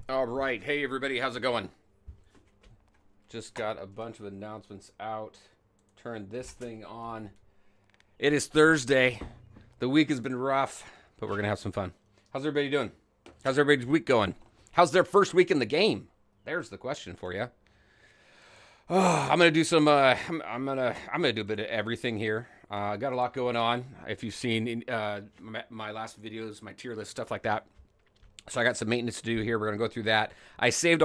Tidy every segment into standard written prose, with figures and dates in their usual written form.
All right. Hey, everybody. How's it going? Just got a bunch of announcements out. Turned this thing on. It is Thursday. The week has been rough, but we're going to have some fun. How's everybody doing? How's everybody's week going? How's their first week in the game? There's the question for you. I'm gonna do some. I'm gonna do a bit of everything here. Got a lot going on. If you've seen my last videos, my tier list stuff like that. So I got some maintenance to do here. We're gonna go through that. I saved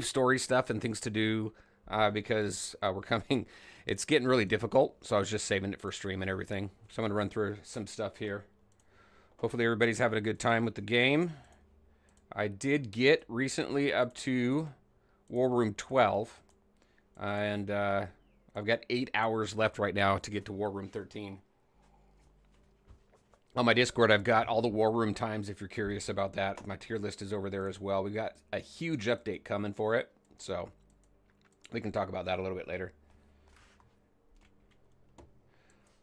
story stuff and things to do because we're coming. It's getting really difficult, so I was just saving it for stream and everything. So I'm gonna run through some stuff here. Hopefully everybody's having a good time with the game. I did get recently up to War Room 12, and I've got 8 hours left right now to get to War Room 13. On my Discord, I've got all the War Room times if you're curious about that. My tier list is over there as well. We've got a huge update coming for it, so we can talk about that a little bit later.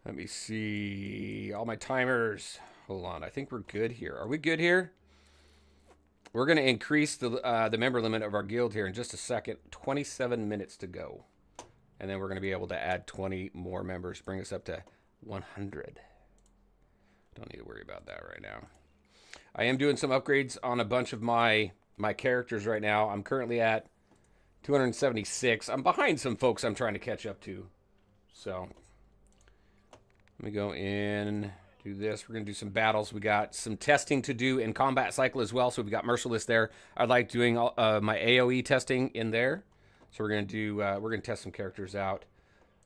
Let me see all my timers. Hold on, I think we're good here. Are we good here? We're going to increase the member limit of our guild here in just a second. 27 minutes to go. And then we're going to be able to add 20 more members, bring us up to 100. Don't need to worry about that right now. I am doing some upgrades on a bunch of my characters right now. I'm currently at 276. I'm behind some folks I'm trying to catch up to. So let me go in, do this. We're going to do some battles. We got some testing to do in combat cycle as well. So we got Merciless there. I like doing my AoE testing in there. So we're going to do, we're going to test some characters out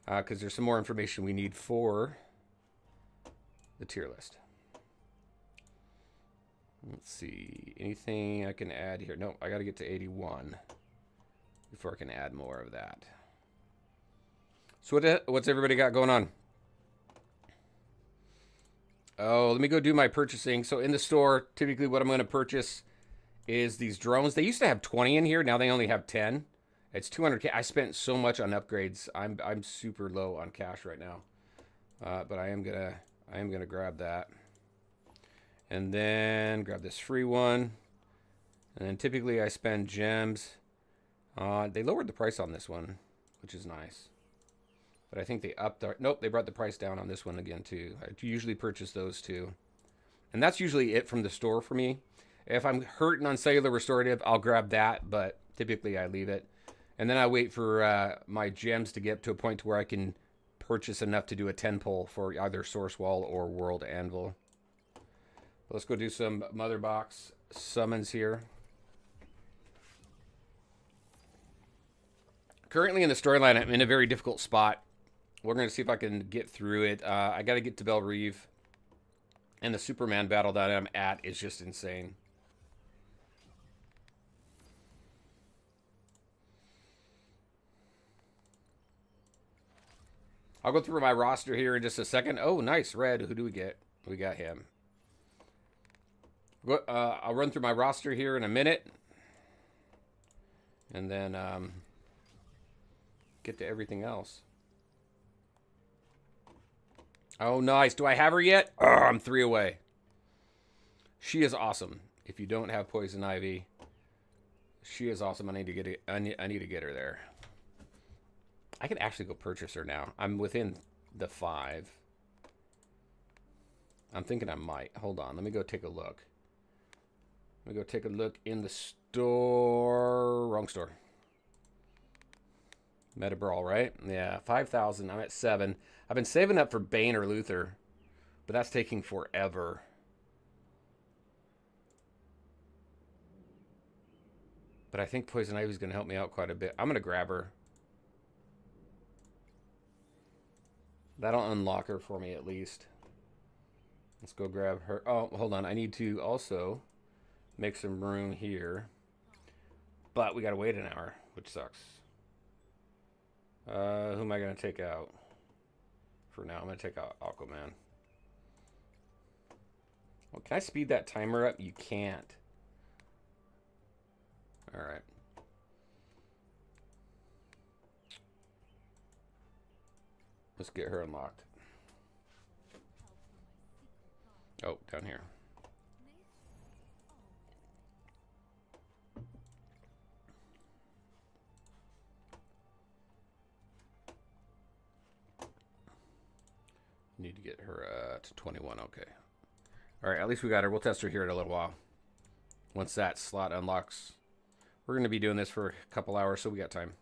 because there's some more information we need for the tier list. Let's see, anything I can add here? No, I got to get to 81 before I can add more of that. So what's everybody got going on? Oh, let me go do my purchasing. So in the store, typically what I'm going to purchase is these drones. They used to have 20 in here. Now they only have 10. It's 200K. I spent so much on upgrades. I'm super low on cash right now. But I am gonna grab that. And then grab this free one. And then typically I spend gems. They lowered the price on this one, which is nice. But I think they upped the... Nope, they brought the price down on this one again, too. I usually purchase those two. And that's usually it from the store for me. If I'm hurting on cellular restorative, I'll grab that, but typically I leave it. And then I wait for my gems to get to a point to where I can purchase enough to do a 10 pull for either Source Wall or World Anvil. Let's go do some Mother Box summons here. Currently in the storyline, I'm in a very difficult spot. We're going to see if I can get through it. I got to get to Belle Reve. And the Superman battle that I'm at is just insane. I'll go through my roster here in just a second. Oh, nice. Red. Who do we get? We got him. I'll run through my roster here in a minute. And then get to everything else. Oh, nice. Do I have her yet? Oh, I'm 3 away. She is awesome. If you don't have Poison Ivy, she is awesome. I need to get it. I need to get her there. I can actually go purchase her now. I'm within the 5. I'm thinking I might. Hold on. Let me go take a look. Let me go take a look in the store. Wrong store. Meta Brawl, right? Yeah, 5,000. I'm at 7. I've been saving up for Bane or Luther, but that's taking forever. But I think Poison Ivy is going to help me out quite a bit. I'm going to grab her. That'll unlock her for me at least. Let's go grab her. Oh, hold on. I need to also make some room here. But we got to wait an hour, which sucks. Who am I going to take out? For now, I'm going to take out Aquaman. Well, can I speed that timer up? You can't. All right. Let's get her unlocked. Oh, down here. Need to get her to 21. Okay. All right, at least we got her. We'll test her here in a little while. Once that slot unlocks. We're going to be doing this for a couple hours, so we got time.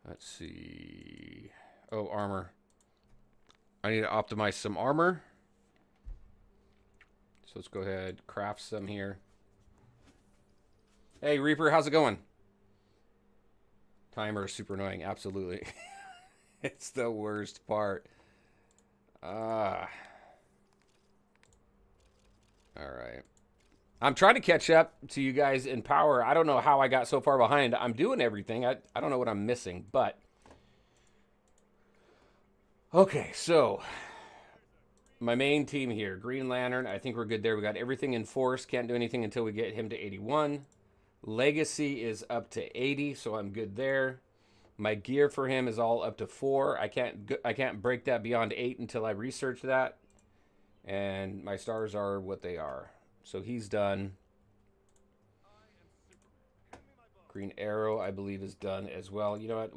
Let's see. Oh, armor. I need to optimize some armor. So let's go ahead, craft some here. Hey, Reaper, how's it going? Timer is super annoying, absolutely. It's the worst part. All right. I'm trying to catch up to you guys in power. I don't know how I got so far behind. I'm doing everything. I don't know what I'm missing, but... Okay, so... My main team here. Green Lantern, I think we're good there. We got everything in force. Can't do anything until we get him to 81. Legacy is up to 80, so I'm good there. My gear for him is all up to 4. I can't break that beyond 8 until I research that. And my stars are what they are. So he's done. Green Arrow, I believe, is done as well. You know what?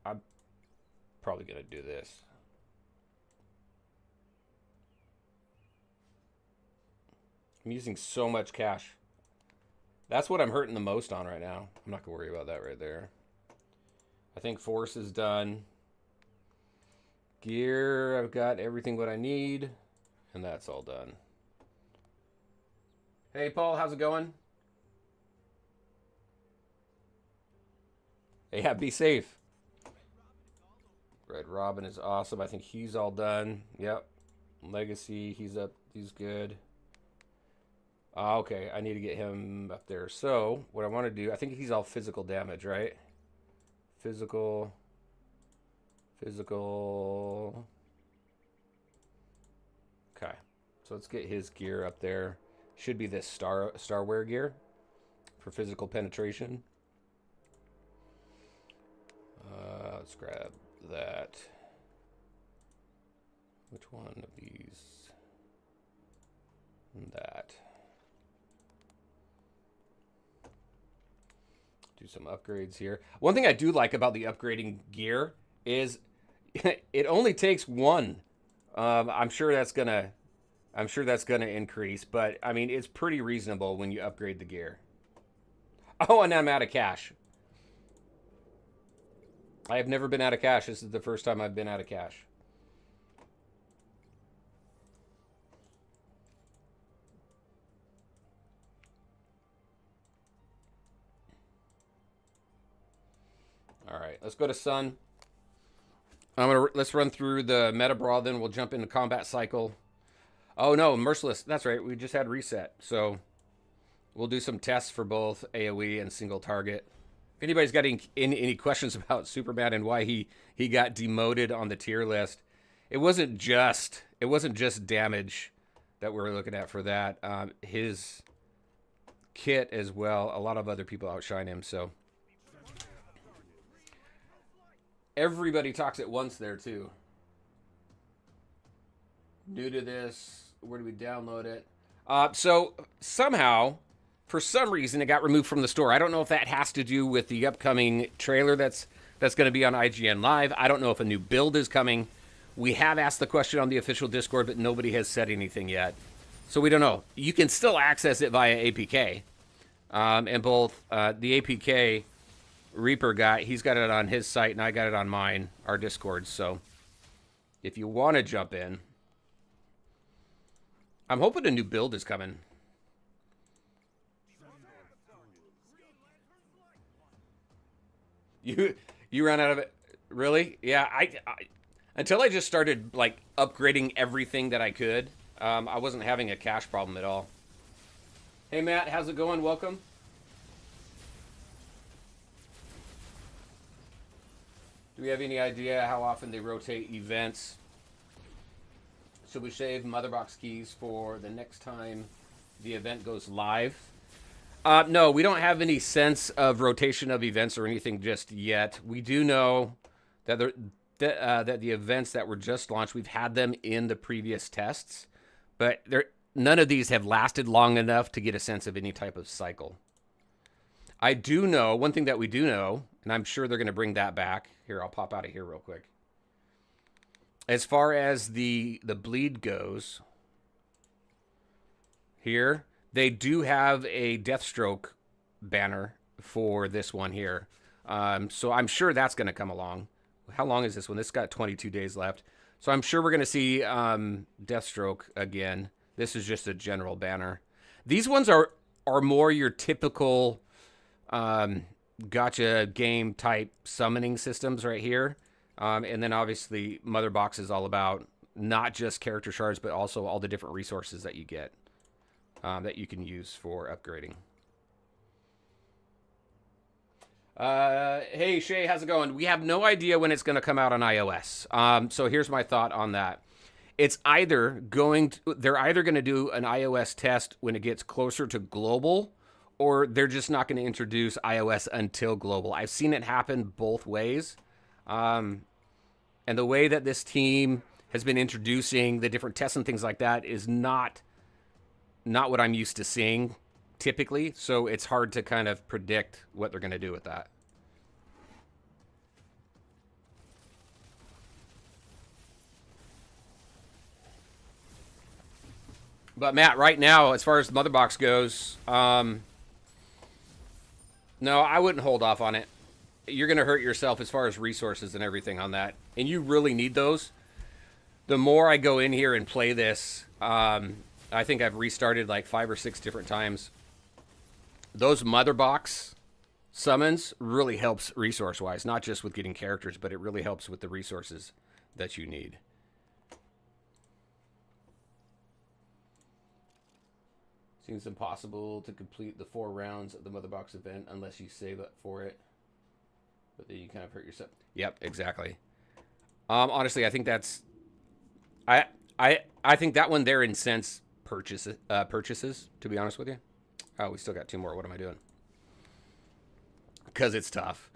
I'm probably going to do this. I'm using so much cash. That's what I'm hurting the most on right now. I'm not going to worry about that right there. I think Force is done. Gear, I've got everything what I need. And that's all done. Hey, Paul, how's it going? Yeah, be safe. Red Robin is awesome. I think he's all done. Yep. Legacy, he's up. He's good. Okay, I need to get him up there. So, what I want to do, I think he's all physical damage, right? Physical. Okay, so let's get his gear up there. Should be this Starwear gear for physical penetration. Let's grab that. Which one of these? And that. Do some upgrades here. One thing I do like about the upgrading gear is it only takes one. I'm sure that's gonna increase, but I mean it's pretty reasonable when you upgrade the gear. Oh, and I'm out of cash. I have never been out of cash. This is the first time I've been out of cash. All right, let's go to Sun. Let's run through the meta brawl, then we'll jump into combat cycle. Oh no, Merciless. That's right. We just had reset, so we'll do some tests for both AOE and single target. If anybody's got any questions about Superman and why he got demoted on the tier list, it wasn't just damage that we're looking at for that. His kit as well. A lot of other people outshine him, so. Everybody talks at once there, too. New to this. Where do we download it? So, somehow, for some reason, it got removed from the store. I don't know if that has to do with the upcoming trailer that's going to be on IGN Live. I don't know if a new build is coming. We have asked the question on the official Discord, but nobody has said anything yet. So, we don't know. You can still access it via APK. And both the APK... Reaper guy, he's got it on his site and I got it on mine, our Discord. So if you want to jump in, I'm hoping a new build is coming. You ran out of it? Really? Yeah, I until I just started like upgrading everything that I could, I wasn't having a cash problem at all. Hey Matt, how's it going? Welcome. Do we have any idea how often they rotate events? Should we save Motherbox keys for the next time the event goes live? No, we don't have any sense of rotation of events or anything just yet. We do know that that the events that were just launched, we've had them in the previous tests, but none of these have lasted long enough to get a sense of any type of cycle. I do know, one thing that we do know, and I'm sure they're going to bring that back. Here, I'll pop out of here real quick. As far as the bleed goes, here they do have a Deathstroke banner for this one here. So I'm sure that's going to come along. How long is this one? This got 22 days left. So I'm sure we're going to see Deathstroke again. This is just a general banner. These ones are more your typical gotcha game type summoning systems right here. And then obviously Mother Box is all about not just character shards, but also all the different resources that you get that you can use for upgrading. Hey, Shay, how's it going? We have no idea when it's going to come out on iOS. So here's my thought on that. It's either they're either going to do an iOS test when it gets closer to global, or they're just not going to introduce iOS until global. I've seen it happen both ways. And the way that this team has been introducing the different tests and things like that is not what I'm used to seeing typically. So it's hard to kind of predict what they're going to do with that. But Matt, right now, as far as the Mother Box goes, no, I wouldn't hold off on it. You're going to hurt yourself as far as resources and everything on that. And you really need those. The more I go in here and play this, I think I've restarted like 5 or 6 different times. Those Mother Box summons really helps resource-wise, not just with getting characters, but it really helps with the resources that you need. Seems impossible to complete the 4 rounds of the Mother Box event unless you save up for it. But then you kind of hurt yourself. Yep, exactly. Honestly, I think that's... I think that one there incents purchases, to be honest with you. Oh, we still got 2 more. What am I doing? Because it's tough.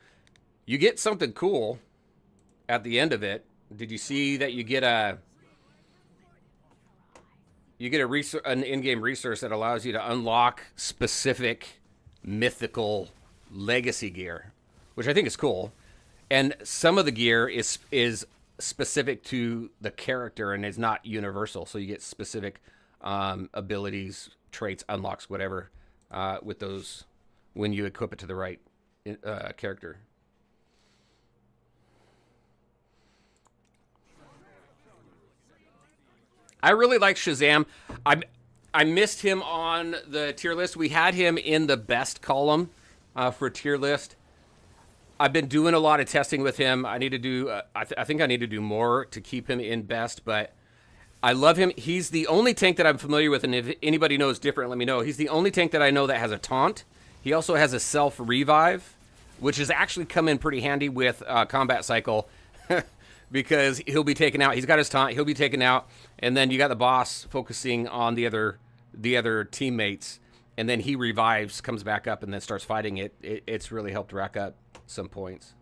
You get something cool at the end of it. Did you see that you get an in-game resource that allows you to unlock specific mythical legacy gear, which I think is cool. And some of the gear is specific to the character and is not universal. So you get specific abilities, traits, unlocks, whatever, with those when you equip it to the right character. I really like Shazam. I missed him on the tier list. We had him in the best column for tier list. I've been doing a lot of testing with him. I need to do. I think I need to do more to keep him in best. But I love him. He's the only tank that I'm familiar with, and if anybody knows different, let me know. He's the only tank that I know that has a taunt. He also has a self revive, which has actually come in pretty handy with combat cycle. Because he'll be taken out. He's got his taunt. He'll be taken out, and then you got the boss focusing on the other teammates, and then he revives, comes back up, and then starts fighting. It's really helped rack up some points.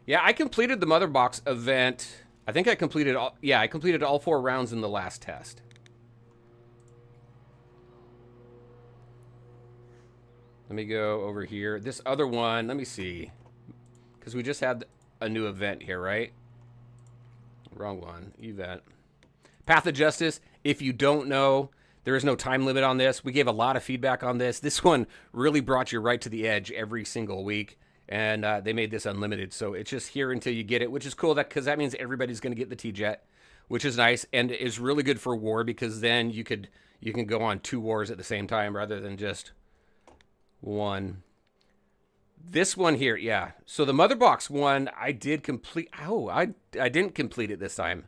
Yeah, I completed the Mother Box event. I think I completed all. Yeah, I completed all 4 rounds in the last test. Let me go over here. This other one, let me see. Because we just had a new event here, right? Wrong one. Event. Path of Justice. If you don't know, there is no time limit on this. We gave a lot of feedback on this. This one really brought you right to the edge every single week. And they made this unlimited. So it's just here until you get it, which is cool because that means everybody's going to get the T-Jet, which is nice. And is really good for war because then you can go on 2 wars at the same time rather than just 1. This one here, yeah. So the Mother Box one, I did complete. Oh, I didn't complete it this time.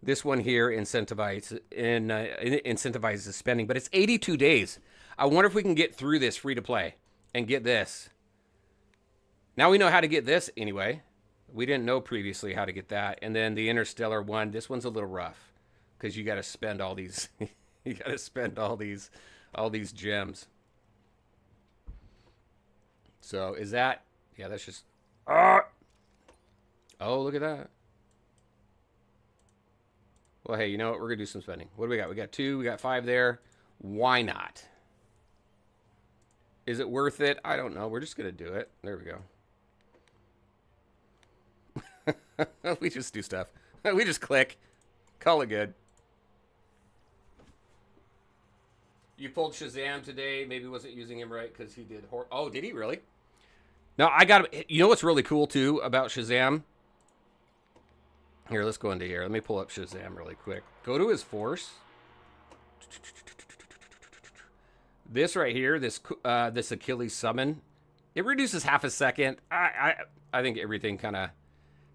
This one here incentivizes spending, but it's 82 days. I wonder if we can get through this free to play and get this. Now we know how to get this anyway. We didn't know previously how to get that. And then the Interstellar one, this one's a little rough because you got to spend all these. You got to spend all these gems. So is that, yeah, that's just, oh, look at that. Well, hey, you know what? We're going to do some spending. What do we got? We got 2, we got 5 there. Why not? Is it worth it? I don't know. We're just going to do it. There we go. We just do stuff. We just click. Call it good. You pulled Shazam today. Maybe wasn't using him right because he did oh, did he really? Now, I got to... You know what's really cool, too, about Shazam? Here, let's go into here. Let me pull up Shazam really quick. Go to his force. This right here, this Achilles summon, it reduces half a second. I think everything kind of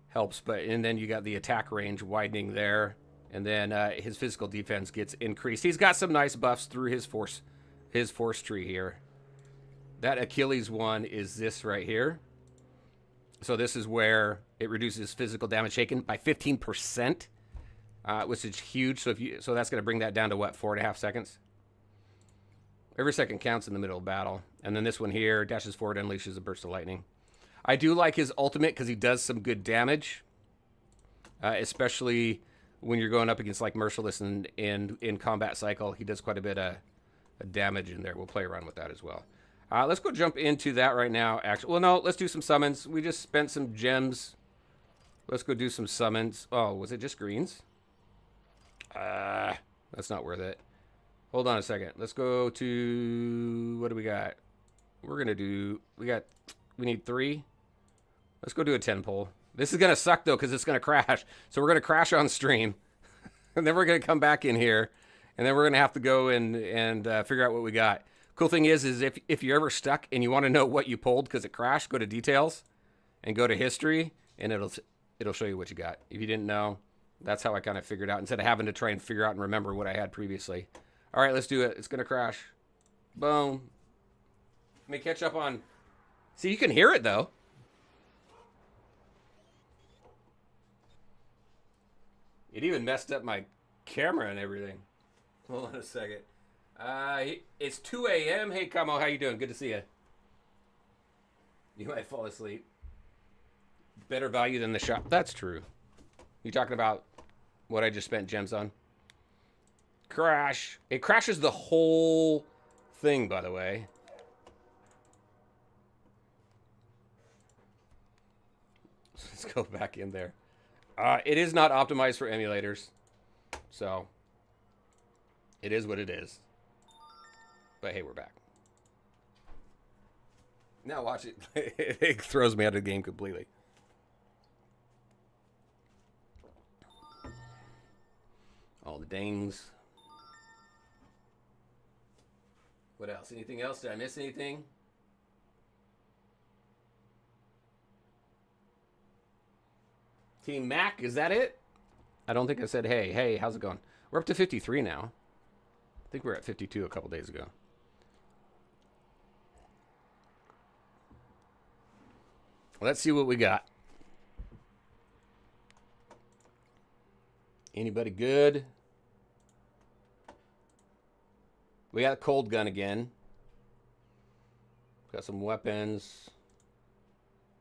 helps, and then you got the attack range widening there, and then his physical defense gets increased. He's got some nice buffs through his force tree here. That Achilles one is this right here. So this is where it reduces physical damage taken by 15%, which is huge. So that's going to bring that down to what, 4.5 seconds? Every second counts in the middle of battle. And then this one here dashes forward and unleashes a burst of lightning. I do like his ultimate because he does some good damage, especially when you're going up against like Merciless and in combat cycle. He does quite a bit of damage in there. We'll play around with that as well. Let's go jump into that right now. Actually, well, no, let's do some summons. We just spent some gems. Let's go do some summons. Oh, was it just greens? That's not worth it. Hold on a second. Let's go to... What do we got? We're going to do... We need 3. Let's go do a 10 pull. This is going to suck, though, because it's going to crash. So we're going to crash on stream. And then we're going to come back in here. And then we're going to have to go and figure out what we got. Cool thing is if you're ever stuck and you want to know what you pulled because it crashed, go to details and go to history, and it'll show you what you got. If you didn't know, that's how I kind of figured out instead of having to try and figure out and remember what I had previously. All right, let's do it. It's going to crash. Boom. Let me catch up on... See, you can hear it, though. It even messed up my camera and everything. Hold on a second. It's 2 a.m. Hey, Kamo, how you doing? Good to see you. You might fall asleep. Better value than the shop. That's true. You talking about what I just spent gems on? Crash. It crashes the whole thing, by the way. Let's go back in there. It is not optimized for emulators. So, it is what it is. But hey, we're back. Now watch it. It throws me out of the game completely. All the dings. What else? Anything else? Did I miss anything? Team Mac, is that it? I don't think I said hey. Hey, how's it going? We're up to 53 now. I think we were at 52 a couple days ago. Let's see what we got. Anybody good? We got Cold Gun again. Got some weapons.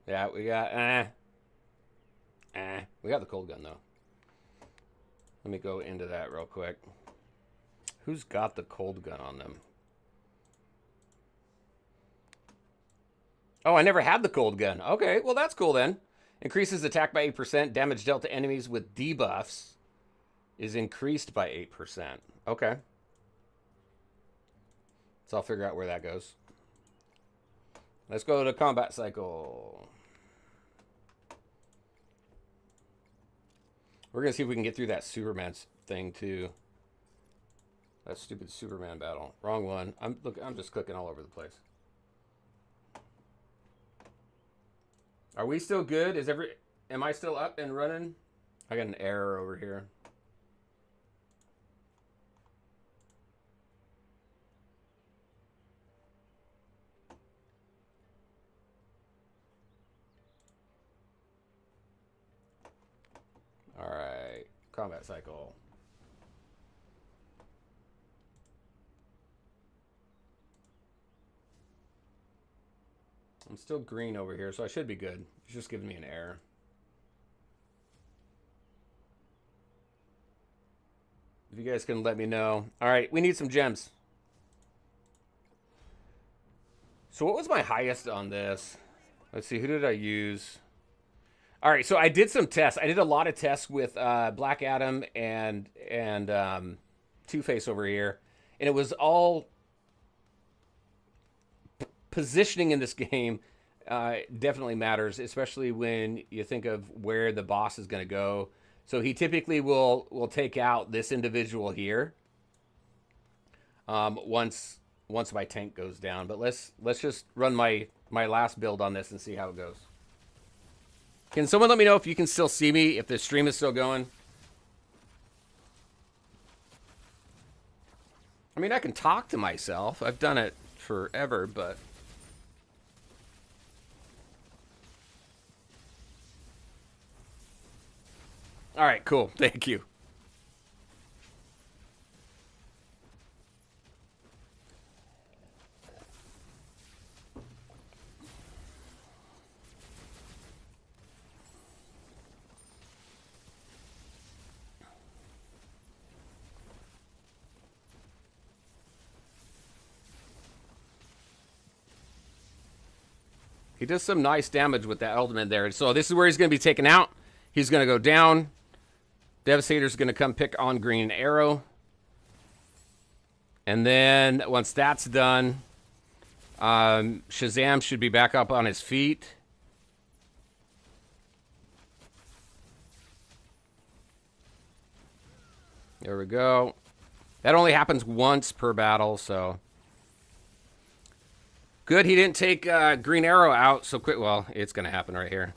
Yeah, we got... We got the Cold Gun, though. Let me go into that real quick. Who's got the Cold Gun on them? Oh, I never had the Cold Gun. Okay, well, that's cool then. Increases attack by 8%. Damage dealt to enemies with debuffs is increased by 8%. Okay. So I'll figure out where that goes. Let's go to combat cycle. We're going to see if we can get through that Superman thing, too. That stupid Superman battle. Wrong one. I'm just clicking all over the place. Are we still good? Am I still up and running? I got an error over here. All right, combat cycle. I'm still green over here, so I should be good. It's just giving me an error. If you guys can let me know. All right, we need some gems. So what was my highest on this? Let's see, who did I use? All right, so I did some tests. I did a lot of tests with Black Adam and Two Face over here, and it was all positioning in this game. Definitely matters, especially when you think of where the boss is going to go. So he typically will take out this individual here once my tank goes down. But let's just run my last build on this and see how it goes. Can someone let me know if you can still see me, if the stream is still going? I mean, I can talk to myself. I've done it forever, but... All right, cool. Thank you. He does some nice damage with that ultimate there. So this is where he's going to be taken out. He's going to go down. Devastator's going to come pick on Green Arrow. And then once that's done, Shazam should be back up on his feet. There we go. That only happens once per battle, so... Good, he didn't take Green Arrow out so quick. Well, it's going to happen right here.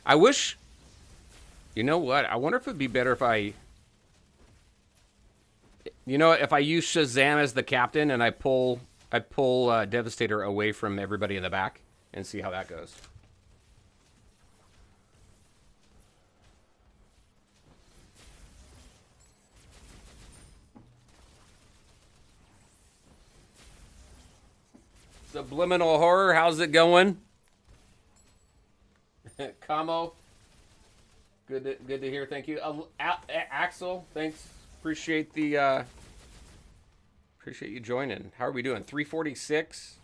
I wish... You know what? I wonder if it would be better if I... You know, if I use Shazam as the captain and I pull Devastator away from everybody in the back and see how that goes. Subliminal Horror, how's it going? Camo, good to hear. Thank you, Axel. Thanks, appreciate the appreciate you joining. How are we doing? 346.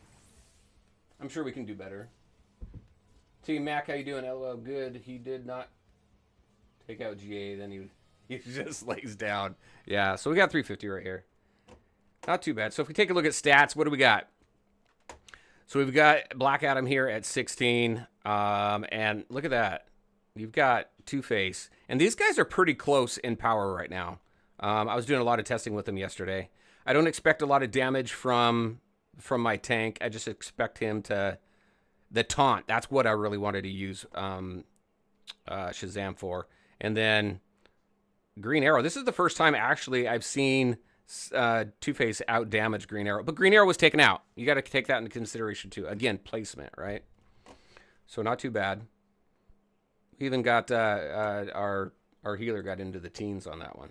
I'm sure we can do better. Team Mac, how you doing? LOL, good. He did not take out GA, then he just lays down. Yeah, so we got 350 right here. Not too bad. So if we take a look at stats, what do we got? So we've got Black Adam here at 16, and look at that. You've got Two-Face, and these guys are pretty close in power right now. I was doing a lot of testing with them yesterday. I don't expect a lot of damage from my tank. I just expect him to... The taunt, that's what I really wanted to use Shazam for. And then Green Arrow. This is the first time, actually, I've seen... Two-Face out damage Green Arrow, but Green Arrow was taken out. You got to take that into consideration too. Again, placement, right? So not too bad. We even got our healer got into the teens on that one.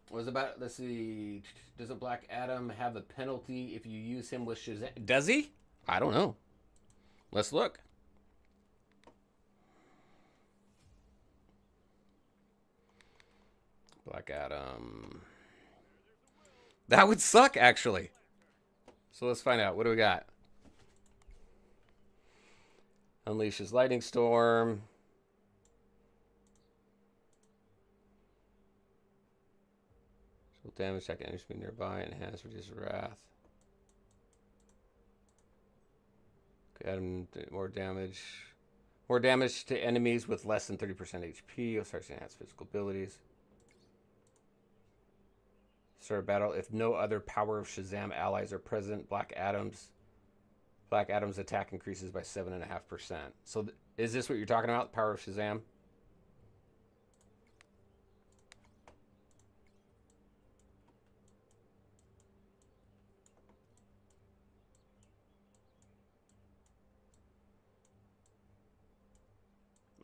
What was about? Let's see. Doesn't Black Adam have a penalty if you use him with Shazam? Does he? I don't know. Let's look. Black Adam. That would suck, actually. So let's find out. What do we got? Unleashes Lightning Storm. So damage check enemies nearby. Enhance reduce wrath. Adam, more damage. More damage to enemies with less than 30% HP. You'll start to enhance physical abilities. Start a battle. If no other power of Shazam allies are present, Black Adam's attack increases by 7.5%. So is this what you're talking about? The power of Shazam?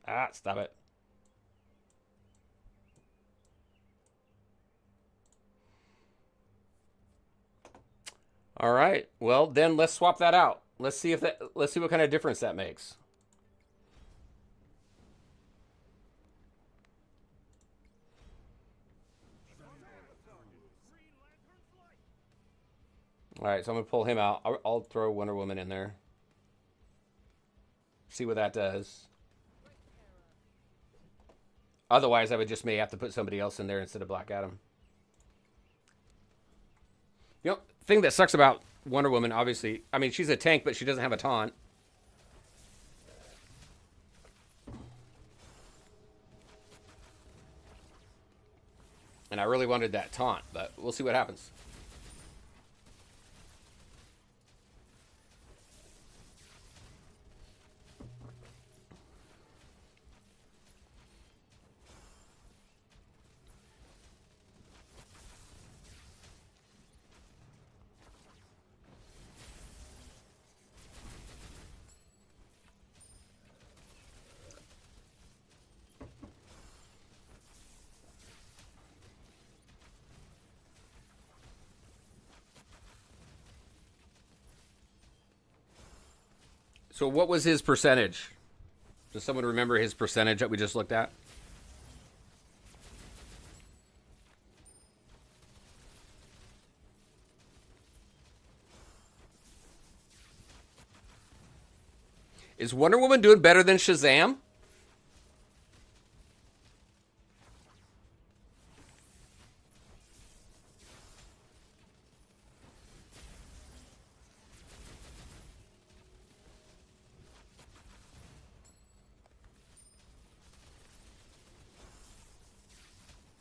Ah, stop it. All right. Well, then let's swap that out. Let's see what kind of difference that makes. All right, so I'm going to pull him out. I'll throw Wonder Woman in there. See what that does. Otherwise, I would just may have to put somebody else in there instead of Black Adam. You know, thing that sucks about Wonder Woman, obviously, I mean, she's a tank, but she doesn't have a taunt. And I really wanted that taunt, but we'll see what happens. So what was his percentage? Does someone remember his percentage that we just looked at? Is Wonder Woman doing better than Shazam?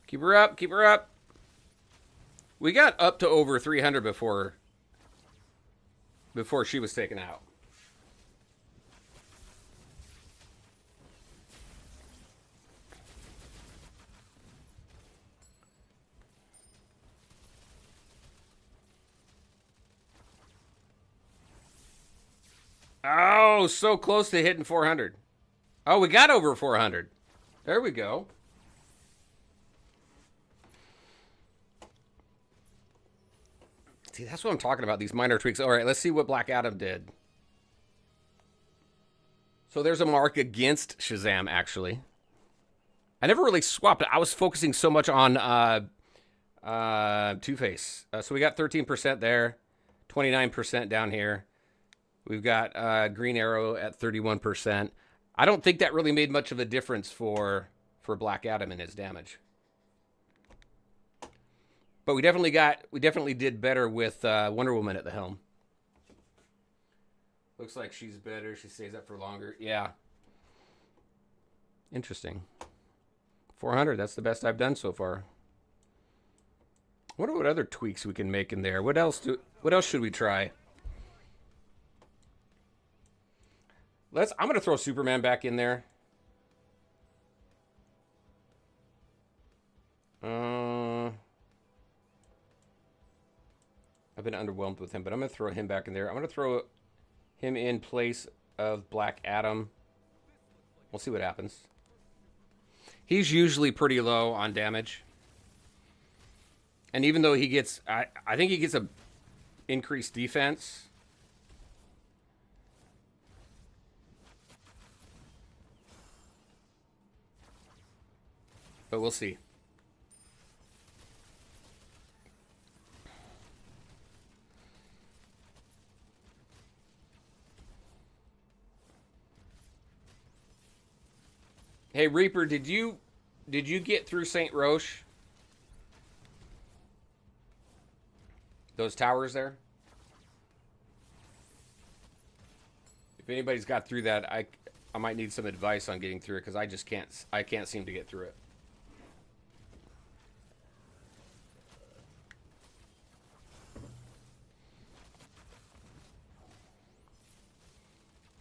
Keep her up, keep her up. We got up to over 300 before she was taken out. Oh, so close to hitting 400. Oh, we got over 400. There we go. See, that's what I'm talking about, these minor tweaks. All right, let's see what Black Adam did. So there's a mark against Shazam, actually. I never really swapped it. I was focusing so much on Two-Face. So we got 13% there, 29% down here. We've got Green Arrow at 31%. I don't think that really made much of a difference for Black Adam and his damage. But we definitely did better with Wonder Woman at the helm. Looks like she's better. She stays up for longer. Yeah. Interesting. 400. That's the best I've done so far. I wonder what other tweaks we can make in there. What else should we try? I'm gonna throw Superman back in there. I've been underwhelmed with him, but I'm gonna throw him back in there. I'm gonna throw him in place of Black Adam. We'll see what happens. He's usually pretty low on damage. And even though he gets, I think he gets a increased defense. But we'll see. Hey Reaper, did you get through St. Roche? Those towers there? If anybody's got through that, I might need some advice on getting through it because I can't seem to get through it.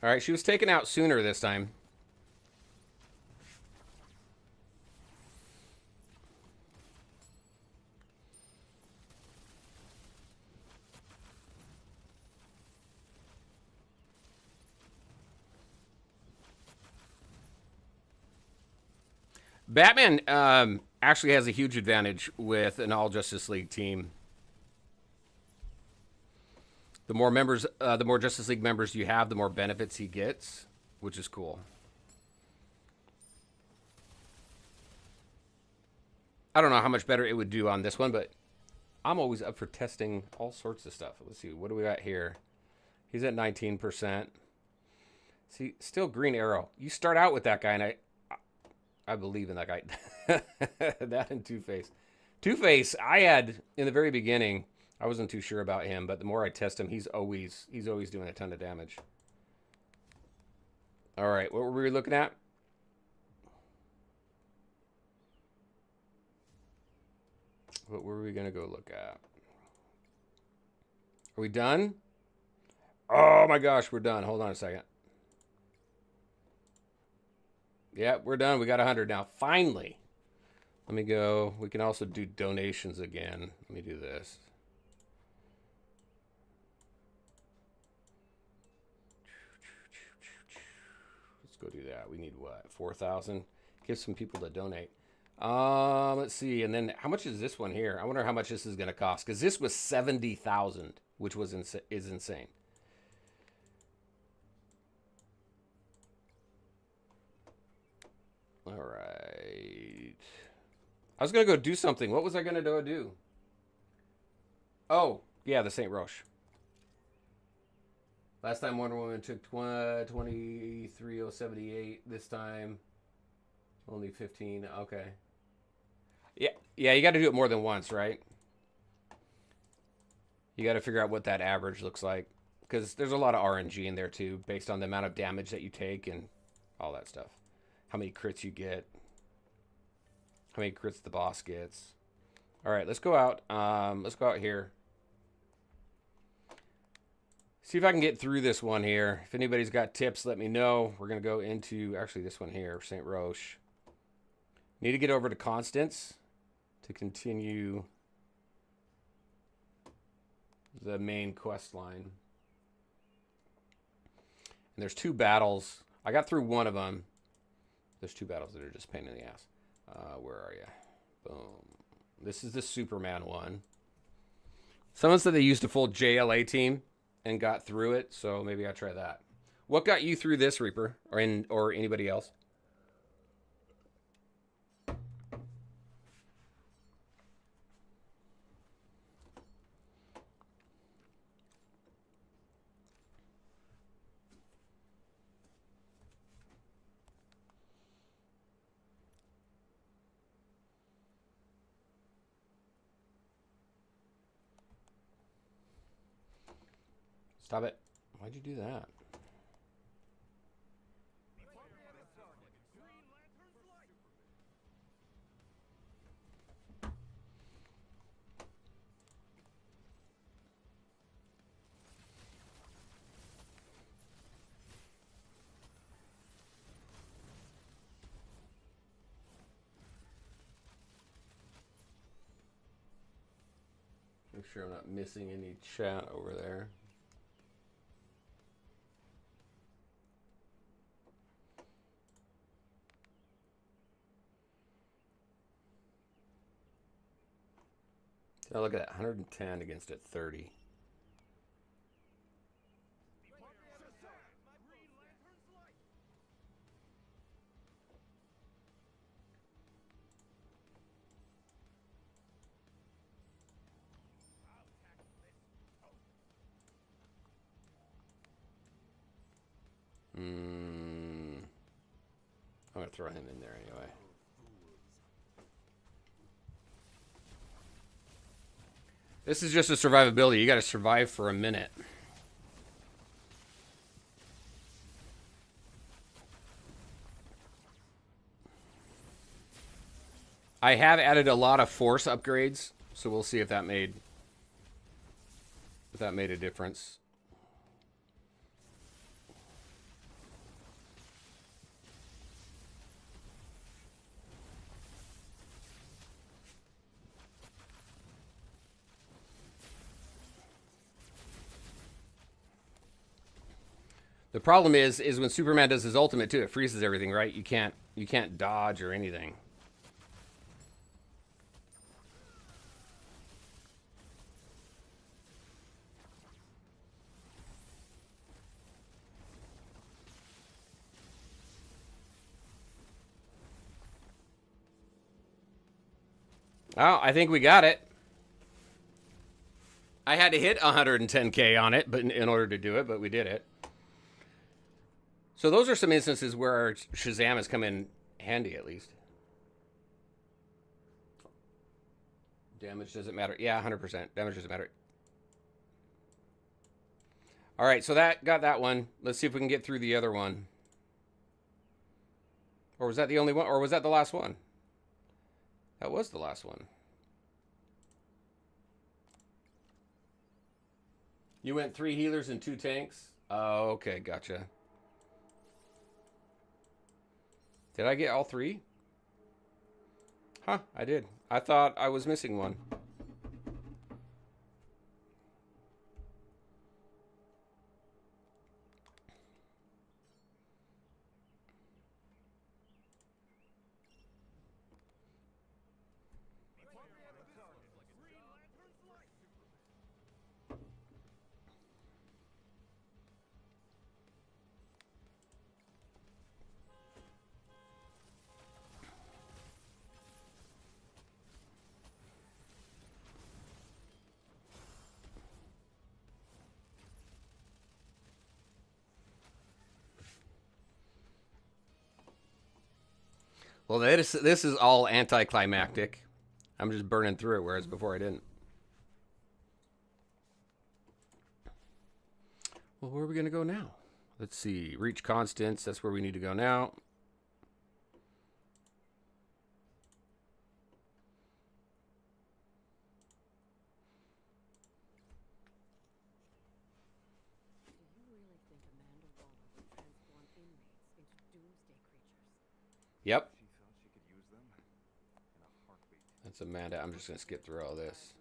All right, she was taken out sooner this time. Batman actually has a huge advantage with an all Justice League team. The more members, the more Justice League members you have, the more benefits he gets, which is cool. I don't know how much better it would do on this one, but I'm always up for testing all sorts of stuff. Let's see, what do we got here? He's at 19%. See, still Green Arrow. You start out with that guy, and I believe in that guy. That and Two-Face. Two-Face, I had in the very beginning. I wasn't too sure about him, but the more I test him, he's always doing a ton of damage. All right, what were we looking at? What were we gonna go look at? Are we done? Oh my gosh, we're done. Hold on a second. Yeah, we're done. We got 100 now. Finally. Let me go. We can also do donations again. Let me do this. Let's go do that. We need what? 4,000? Give some people to donate. Let's see. And then how much is this one here? I wonder how much this is going to cost, because this was 70,000, which was is insane. All right. I was going to go do something. What was I going to go do? Oh, yeah, the St. Roche. Last time Wonder Woman took 23,078. This time, only 15. Okay. Yeah, you got to do it more than once, right? You got to figure out what that average looks like, because there's a lot of RNG in there too, based on the amount of damage that you take and all that stuff. How many crits you get. How many crits the boss gets. All right, let's go out. Let's go out here. See if I can get through this one here. If anybody's got tips, let me know. We're going to go into, actually, this one here, St. Roche. Need to get over to Constance to continue the main quest line. And there's 2 battles. I got through one of them. There's 2 battles that are just pain in the ass. Where are you? Boom. This is the Superman one. Someone said they used a full JLA team and got through it, so maybe I'll try that. What got you through this, Reaper, or anybody else? Stop it. Why'd you do that? Make sure I'm not missing any chat over there. Oh, look at that, 110 against it 30. I'm going to throw him in there anyway. This is just a survivability. You got to survive for a minute. I have added a lot of force upgrades, so we'll see if that made a difference. The problem is when Superman does his ultimate too, it freezes everything, right? You can't dodge or anything. Oh, I think we got it. I had to hit 110K on it, but in order to do it, but we did it. So those are some instances where our Shazam has come in handy, at least. Damage doesn't matter. Yeah, 100%. Damage doesn't matter. All right, so that got that one. Let's see if we can get through the other one. Or was that the only one? Or was that the last one? That was the last one. You went 3 healers and 2 tanks? Oh, okay, gotcha. Did I get all 3? Huh, I did. I thought I was missing one. Well, this is all anticlimactic. I'm just burning through it, whereas before I didn't. Well, where are we going to go now? Let's see. Reach constants. That's where we need to go now. Yep. That's Amanda. I'm just going to skip through all this.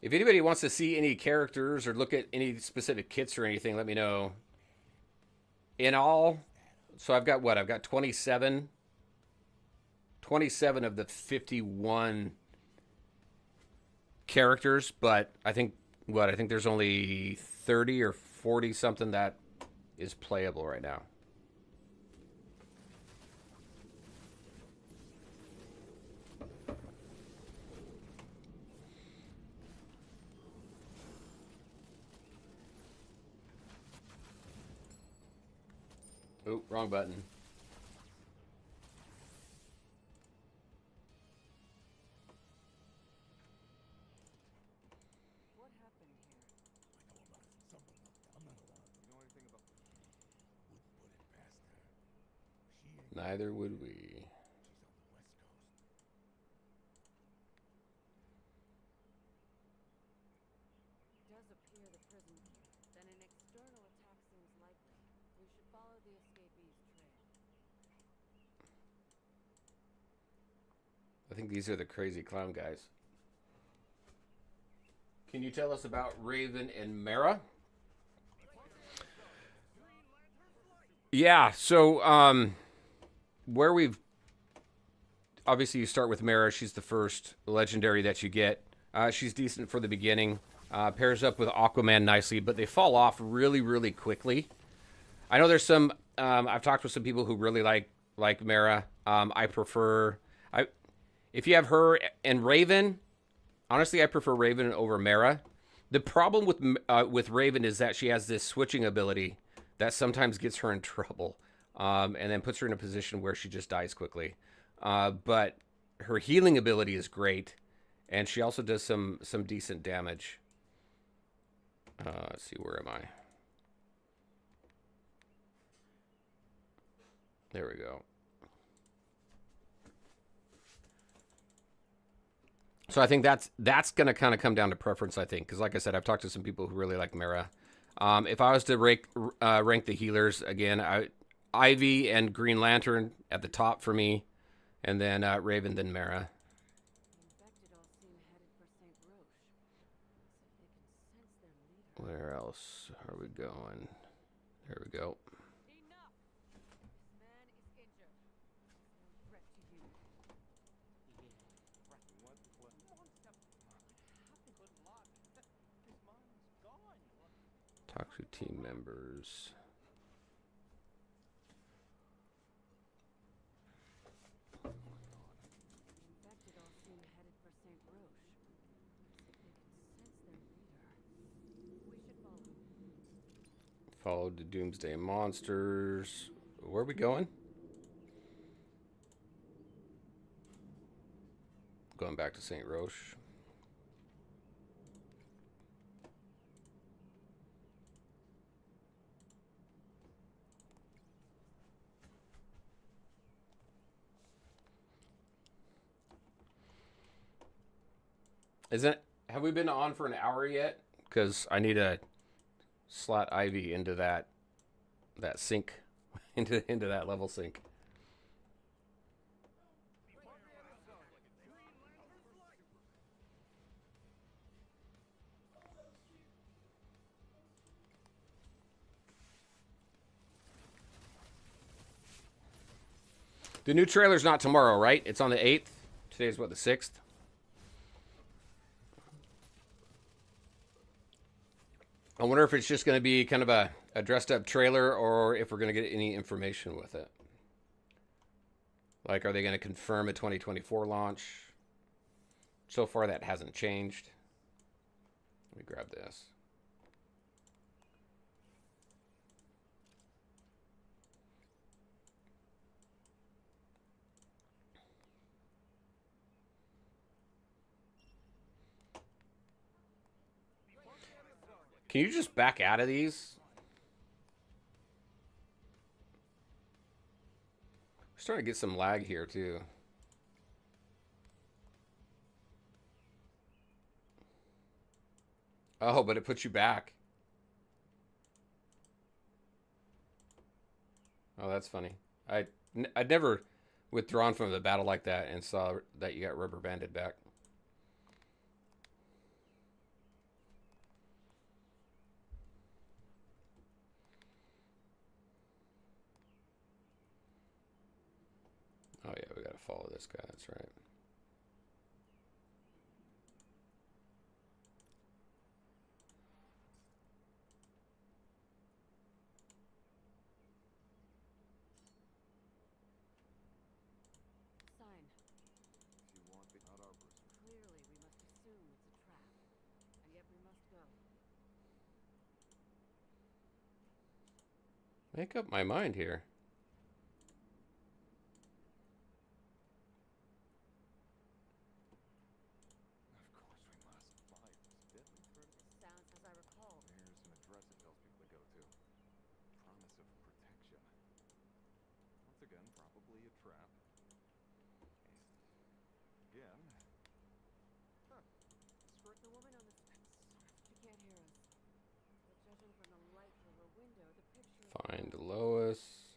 If anybody wants to see any characters or look at any specific kits or anything, let me know. In all, so I've got what? I've got 27 of the 51 characters, but I think I think there's only 30 or 40 something that is playable right now. Oh, wrong button. Neither would we. Does appear the prison. Then an external attack seems likely. We should follow the escapee's trail. I think these are the crazy clown guys. Can you tell us about Raven and Mara? Yeah, so where we've obviously you start with Mara. She's the first legendary that you get. She's decent for the beginning. Pairs up with Aquaman nicely, but they fall off really, really quickly. I know there's some. I've talked with some people who really like Mara. I prefer. If you have her and Raven, honestly, I prefer Raven over Mara. The problem with Raven is that she has this switching ability that sometimes gets her in trouble, and then puts her in a position where she just dies quickly. But her healing ability is great, and she also does some decent damage. Let's see, where am I? There we go. So I think that's going to kind of come down to preference, I think, because like I said, I've talked to some people who really like Mara. If I was to rank the healers again, Ivy and Green Lantern at the top for me, and then Raven, then Mara. Where else are we going? There we go. Talk to team members. Followed the Doomsday Monsters. Where are we going? Going back to St. Roche. Have we been on for an hour yet? Because I need to slot Ivy into that sync, into that level sync. The new trailer's not tomorrow, right? It's on the 8th. Today's what, the 6th? I wonder if it's just going to be kind of a dressed up trailer or if we're going to get any information with it. Like, are they going to confirm a 2024 launch? So far, that hasn't changed. Let me grab this. Can you just back out of these? I'm starting to get some lag here, too. Oh, but it puts you back. Oh, that's funny. I'd never withdrawn from the battle like that and saw that you got rubber banded back. Oh yeah, we gotta follow this guy, that's right. Sign. You want the out arborist? Clearly, we must assume it's a trap. And yet we must go. Make up my mind here. Of course we must. Find this deadly threat. This sounds as I recall. There's an address it tells people to go to. Promise of protection. Once again, probably a trap. Again. Huh. The woman on the she can't hear us. But judging from the light through her window, the picture is Find clear. Lois.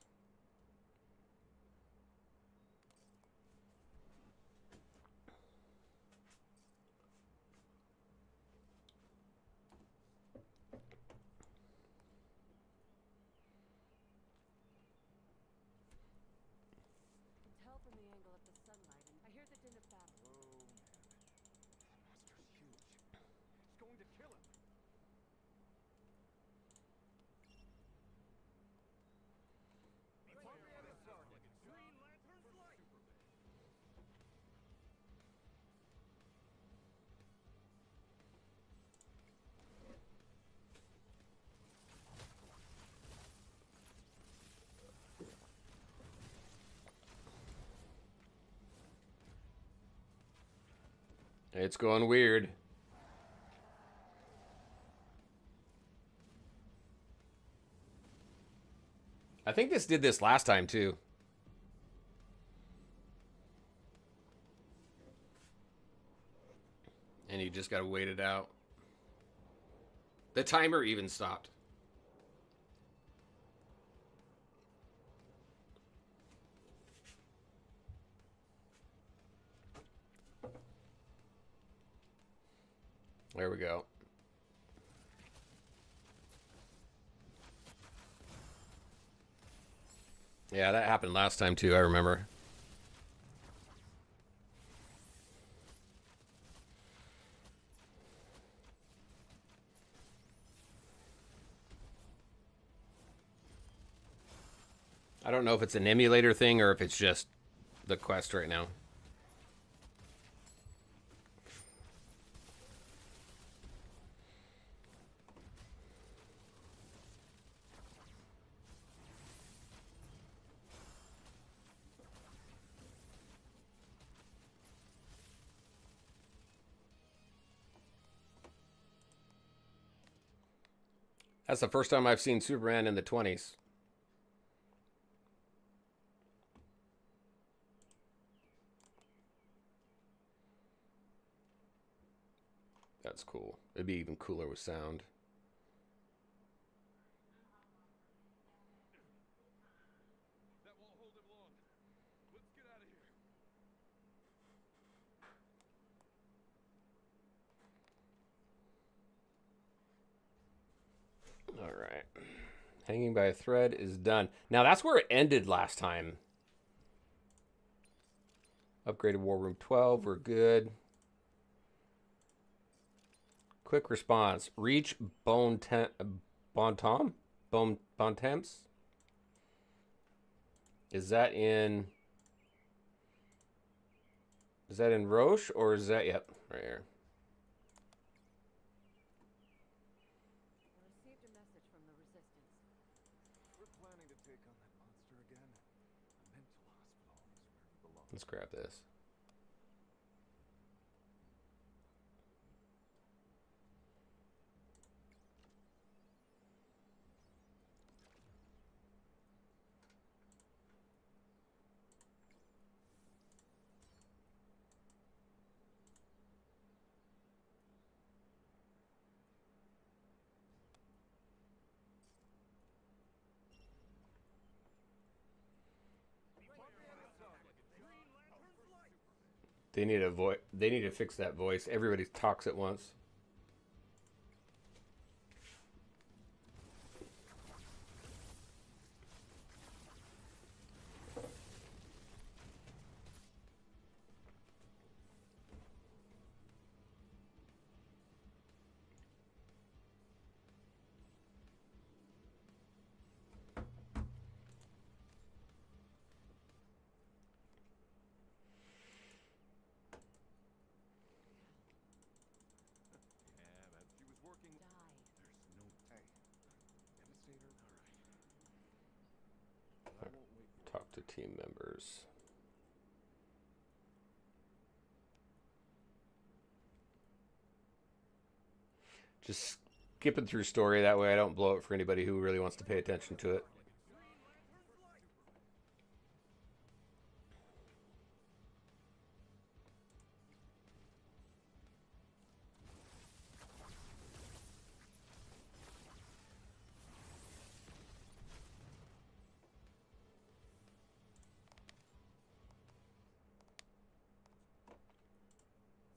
Can tell from the angle of the sunlight, and I hear the din of battle. Oh man. That monster's huge. It's going to kill him. It's going weird. I think this did this last time too. And you just gotta wait it out. The timer even stopped. There we go. Yeah, that happened last time too, I remember. I don't know if it's an emulator thing or if it's just the quest right now. That's the first time I've seen Superman in the 20s. That's cool. It'd be even cooler with sound. That won't hold him long. Let's get out of here. All right. Hanging by a thread is done. Now that's where it ended last time. Upgraded War Room 12. We're good. Quick response. Reach Bontemps? Bontemps? Is that in Roche or is that, yep, right here. I received a message from the Resistance. We're planning to take on that monster again. A mental hospital is where he belongs. Let's grab this. They need a voice. They need to fix that voice. Everybody talks at once. Yeah, but she was working. Died. There's no. Hey. Devastator? Alright. I won't wait for Talk to team members. Just skipping through story, that way I don't blow it for anybody who really wants to pay attention to it.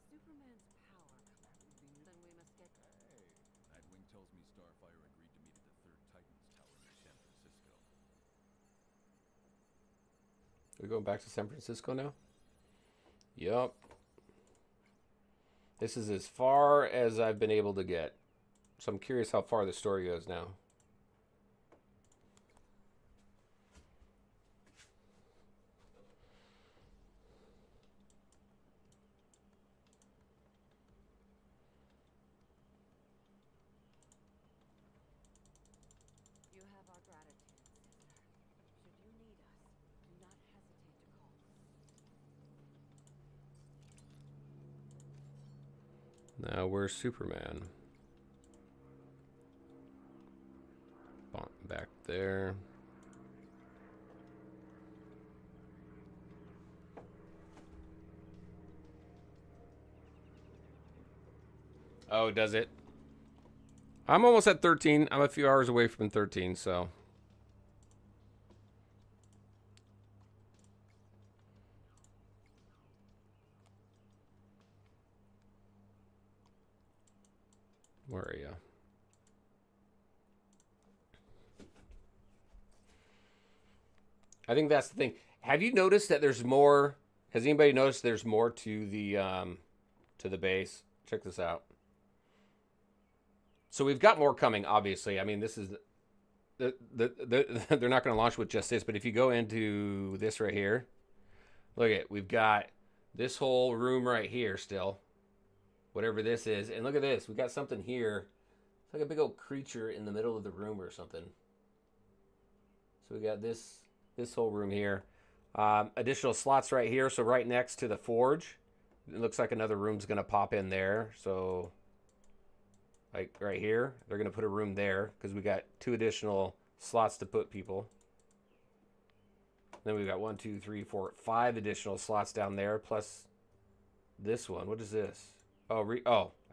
Superman's power comes. Then we must get. Hey. Nightwing tells me Starfire agreed to meet at the third Titans Tower in San Francisco. Are we going back to San Francisco now? Yup. This is as far as I've been able to get. So I'm curious how far the story goes now. You have our gratitude, sister. Should you need us, do not hesitate to call. Now where's Superman? Back there. Oh, does it? I'm almost at 13. I'm a few hours away from 13, so. Where are you? I think that's the thing. Have you noticed that there's more? Has anybody noticed there's more to the base? Check this out. So we've got more coming, obviously. I mean, this is they're not going to launch with just this, but if you go into this right here, look at, we've got this whole room right here still, whatever this is, and look at this. We got something here. It's like a big old creature in the middle of the room or something. So we got this whole room here. Additional slots right here. So right next to the forge, it looks like another room's going to pop in there. So like right here. They're going to put a room there because we got 2 additional slots to put people. Then we've got 1, 2, 3, 4, 5 additional slots down there, plus this one. What is this? Oh,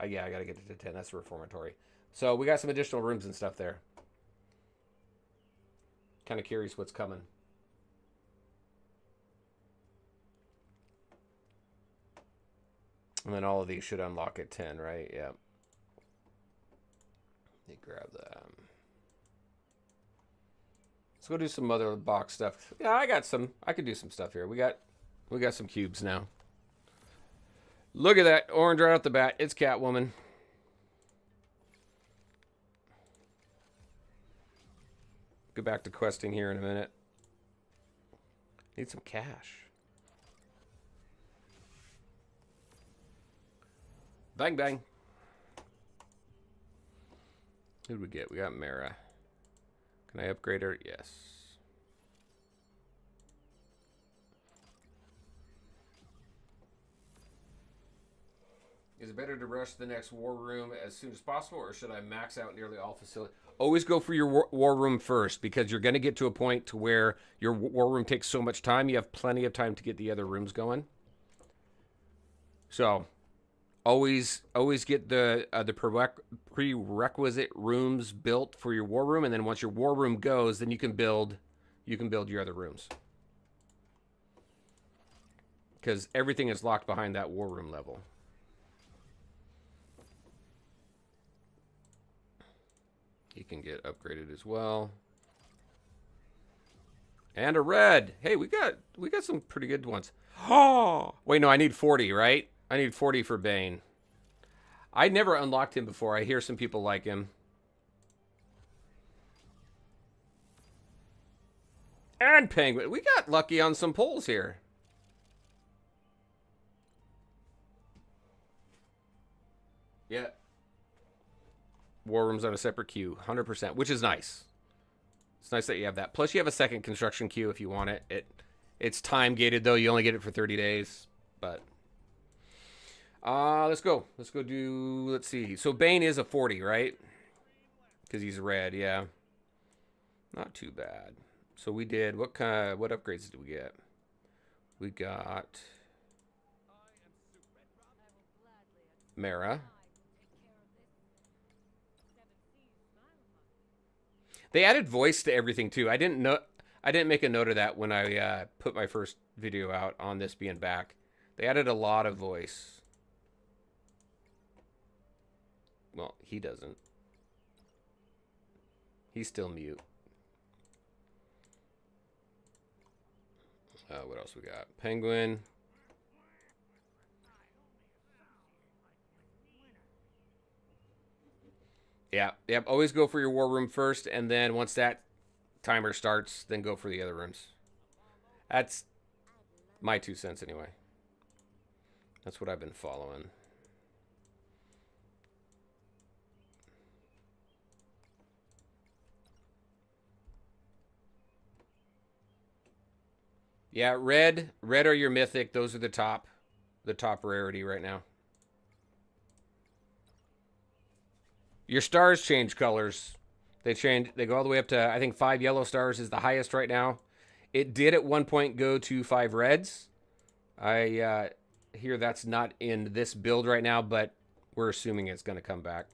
yeah, I got to get it to 10. That's the reformatory. So we got some additional rooms and stuff there. Kind of curious what's coming. And then all of these should unlock at 10, right? Yeah. Let me grab that. Let's go do some other box stuff. Yeah, I could do some stuff here. We got some cubes now. Look at that orange right off the bat. It's Catwoman. Go back to questing here in a minute. Need some cash. Bang, bang. Who did we get? We got Mara. Can I upgrade her? Yes. Is it better to rush the next war room as soon as possible, or should I max out nearly all facilities? Always go for your war room first, because you're going to get to a point to where your war room takes so much time, you have plenty of time to get the other rooms going. So, always get the prerequisite rooms built for your war room, and then once your war room goes, then you can build your other rooms. Because everything is locked behind that war room level. He can get upgraded as well. And a red. Hey, we got some pretty good ones. Oh, wait, no, I need 40, right? I need 40 for Bane. I never unlocked him before. I hear some people like him. And Penguin. We got lucky on some pulls here. Yeah. War room's on a separate queue, 100%, which is nice. It's nice that you have that. Plus, you have a second construction queue if you want it. It's time gated though. You only get it for 30 days. But let's go. Let's go do. Let's see. So Bane is a 40, right? Because he's red. Yeah. Not too bad. So we did. What upgrades did we get? We got Mara. They added voice to everything too. I didn't make a note of that when I put my first video out on this being back. They added a lot of voice. Well, he doesn't. He's still mute. What else we got? Penguin. Yeah, yep. Always go for your war room first, and then once that timer starts, then go for the other rooms. That's my 2 cents anyway. That's what I've been following. Yeah, red are your mythic. Those are the top rarity right now. Your stars change colors. They go all the way up to, I think 5 yellow stars is the highest right now. It did at one point go to 5 reds. I hear that's not in this build right now, but we're assuming it's going to come back.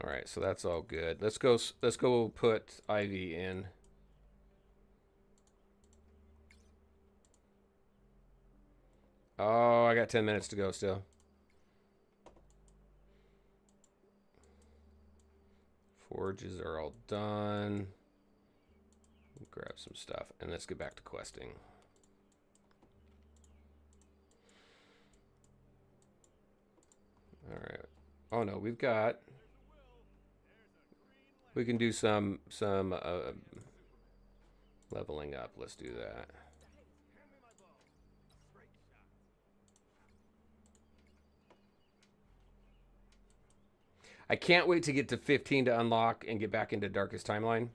All right, so that's all good. Let's go put Ivy in. Oh, I got 10 minutes to go still. Forges are all done. Grab some stuff, and let's get back to questing. All right. Oh no, we can do some leveling up. Let's do that. I can't wait to get to 15 to unlock and get back into Darkest Timeline.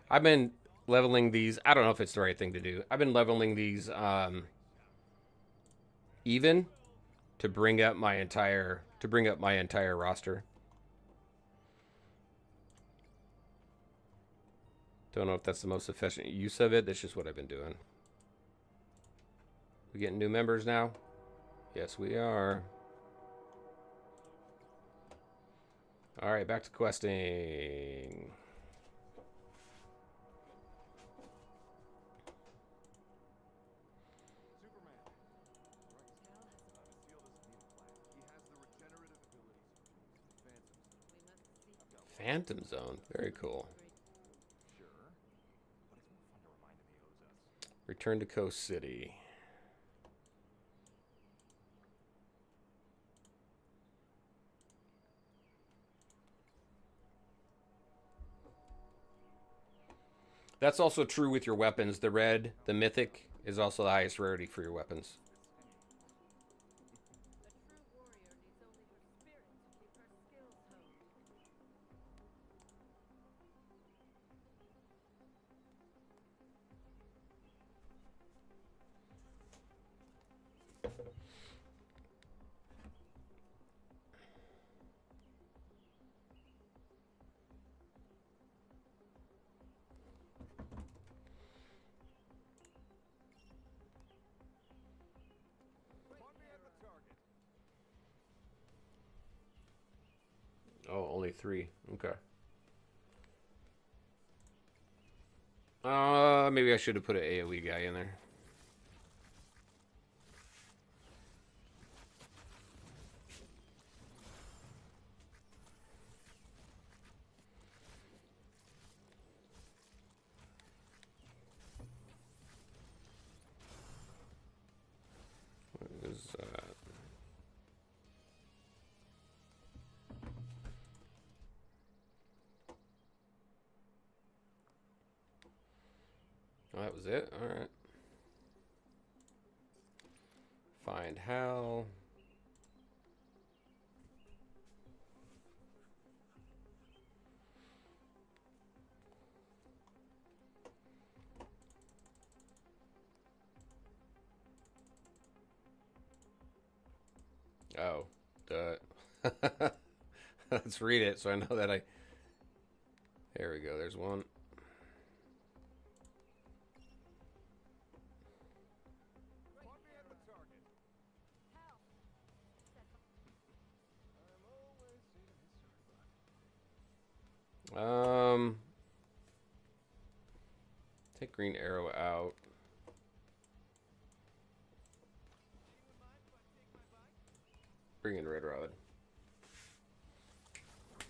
I've been leveling these. I don't know if it's the right thing to do. I've been leveling these even to bring up my entire roster. Don't know if that's the most efficient use of it. That's just what I've been doing. We getting new members now? Yes, we are. All right, back to questing. Superman. Right. The seal doesn't need a plan. He has the regenerative abilities of the Phantom Zone. We must seek I've got one. Phantom Zone. Very cool. Sure. But it's more fun to remind him he owes us. Return to Coast City. That's also true with your weapons. The red, the mythic, is also the highest rarity for your weapons. A true warrior needs only her spirit to keep her skills honed. Point me at the target. Oh, only 3. Okay. Maybe I should have put an AoE guy in there. What is that? Oh, that was it? Alright. Find Hal. Oh, duh. Let's read it so I know that I... There we go, there's one. Point me at the target. Hal! I'm always saving his short butt. Take Green Arrow out. Bring in Red Robin.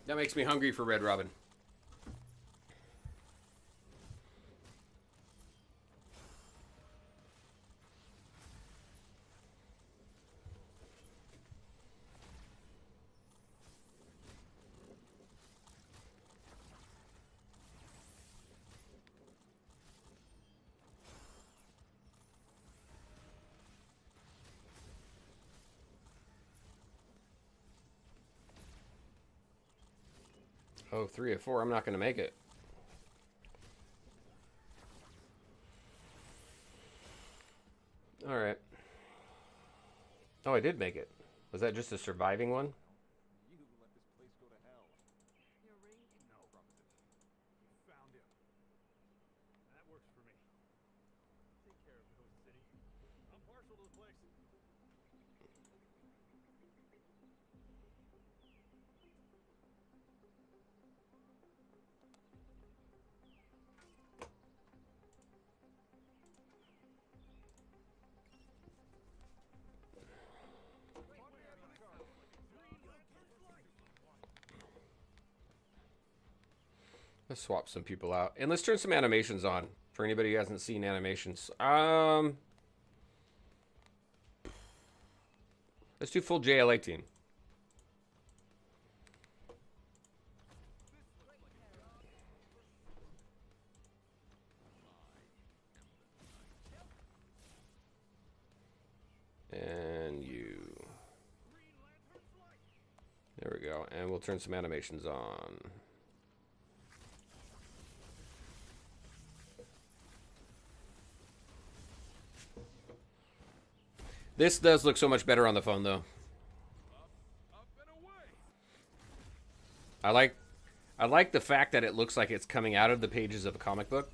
That makes me hungry for Red Robin. Oh, 3 of 4. I'm not going to make it. All right. Oh, I did make it. Was that just a surviving one? You let this place go to hell. Your ring? No, promise it. You found him. That works for me. Take care of Coast City. I'm partial to the place. Let's swap some people out. And let's turn some animations on for anybody who hasn't seen animations. Let's do full JL18. And you. There we go. And we'll turn some animations on. This does look so much better on the phone, though. Up and away. I like the fact that it looks like it's coming out of the pages of a comic book.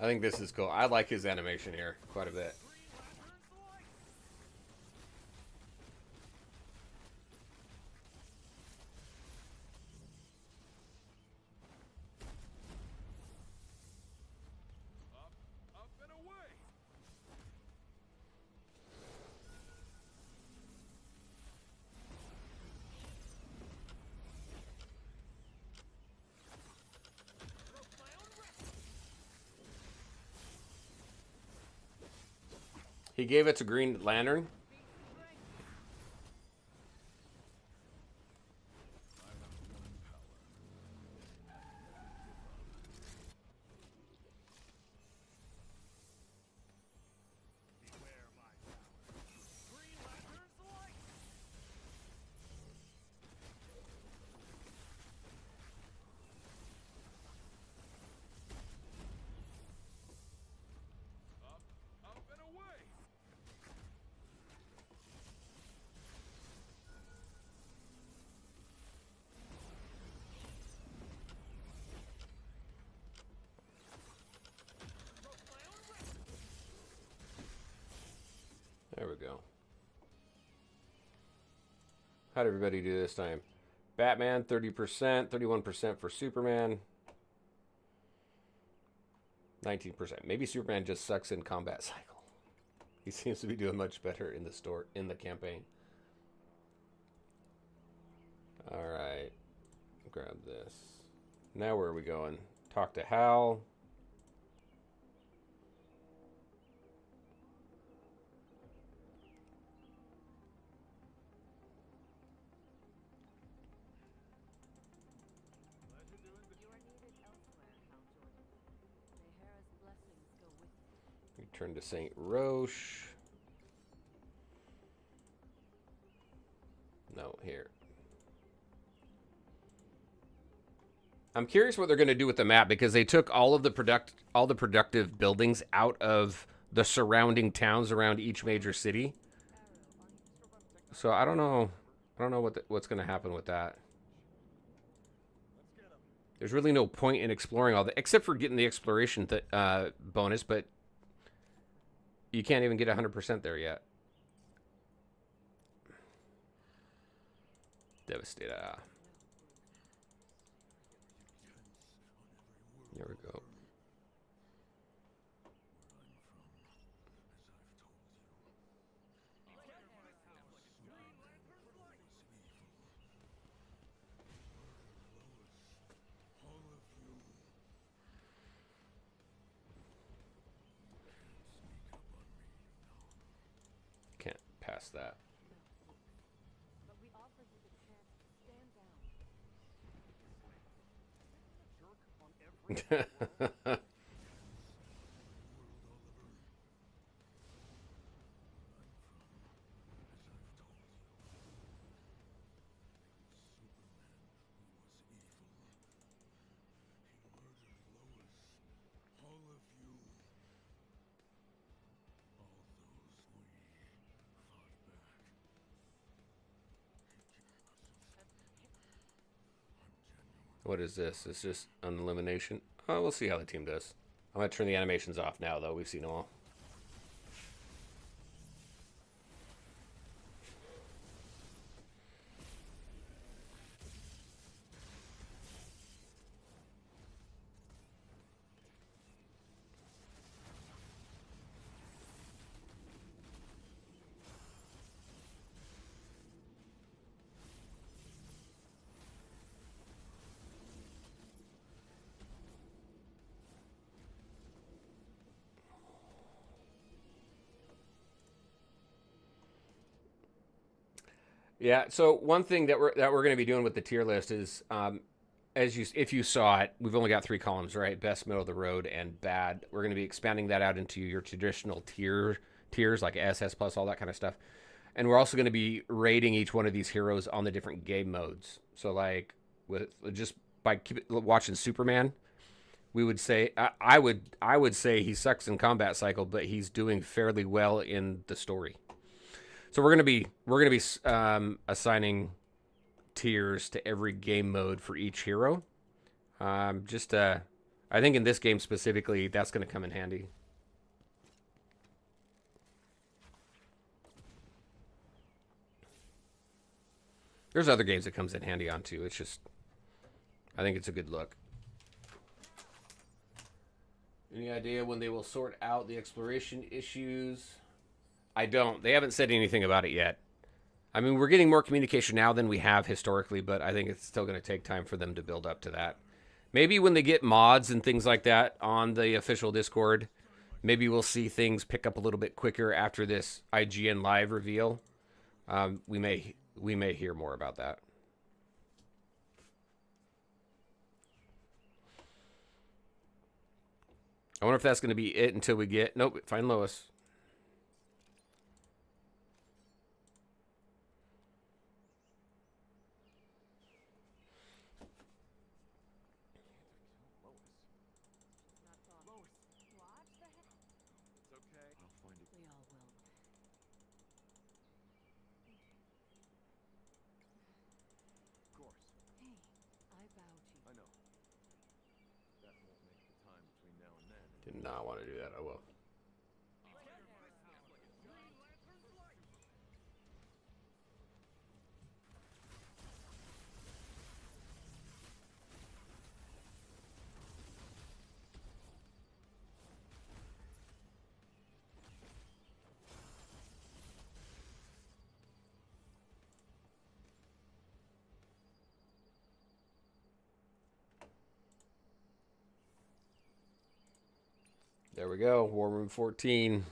I think this is cool. I like his animation here quite a bit. Up and away. He gave it to Green Lantern. Beware my power. Green Lantern's light. Up and away. There we go. How'd everybody do this time? Batman, 30%, 31% for Superman. 19%. Maybe Superman just sucks in combat cycle. He seems to be doing much better in the campaign. Alright. Grab this. Now where are we going? Talk to Hal. Pleasure doing business. You are needed elsewhere, Hal Jordan. May Hera's blessings go with you. Return to St. Roche. No, here. I'm curious what they're going to do with the map because they took all of the productive buildings out of the surrounding towns around each major city. So I don't know. I don't know what's going to happen with that. There's really no point in exploring all that, except for getting the exploration bonus, but you can't even get 100% there yet. Devastator. There we go. Can't pass that. But we offer you the chance to stand down. Jerk on every What is this? It's just an elimination. Oh, we'll see how the team does. I'm going to turn the animations off now, though. We've seen them all. Yeah. So one thing that we're going to be doing with the tier list is if you saw it, we've only got 3 columns, right? Best, middle of the road, and bad. We're going to be expanding that out into your traditional tiers like SS plus, all that kind of stuff. And we're also going to be rating each one of these heroes on the different game modes. So like with just by watching Superman, we would say I would say he sucks in combat cycle, but he's doing fairly well in the story. So we're gonna be assigning tiers to every game mode for each hero. I think in this game specifically, that's gonna come in handy. There's other games that comes in handy on too. It's just, I think it's a good look. Any idea when they will sort out the exploration issues? I don't. They haven't said anything about it yet. I mean, we're getting more communication now than we have historically, but I think it's still going to take time for them to build up to that. Maybe when they get mods and things like that on the official Discord, maybe we'll see things pick up a little bit quicker after this IGN live reveal. We may hear more about that. I wonder if that's going to be it until we get... Nope, find Lois. Not thought. Lois. Watch the head. It's okay. I'll find it. We all will. Of course. Hey, I bow to you. I know. That won't make the time between now and then. Did not want to do that. Oh well. There we go. War Room 14.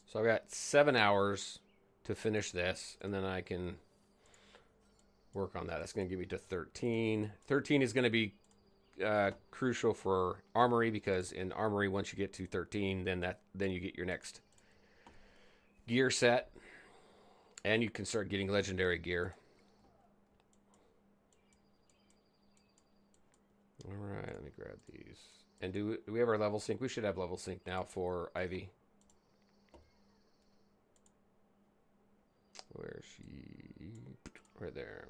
So I've got 7 hours to finish this, and then I can work on that. That's going to give me to 13. 13 is going to be crucial for Armory, because in Armory, once you get to 13, then you get your next gear set, and you can start getting legendary gear. All right, let me grab these. And do we have our level sync? We should have level sync now for Ivy. Where is she? Right there.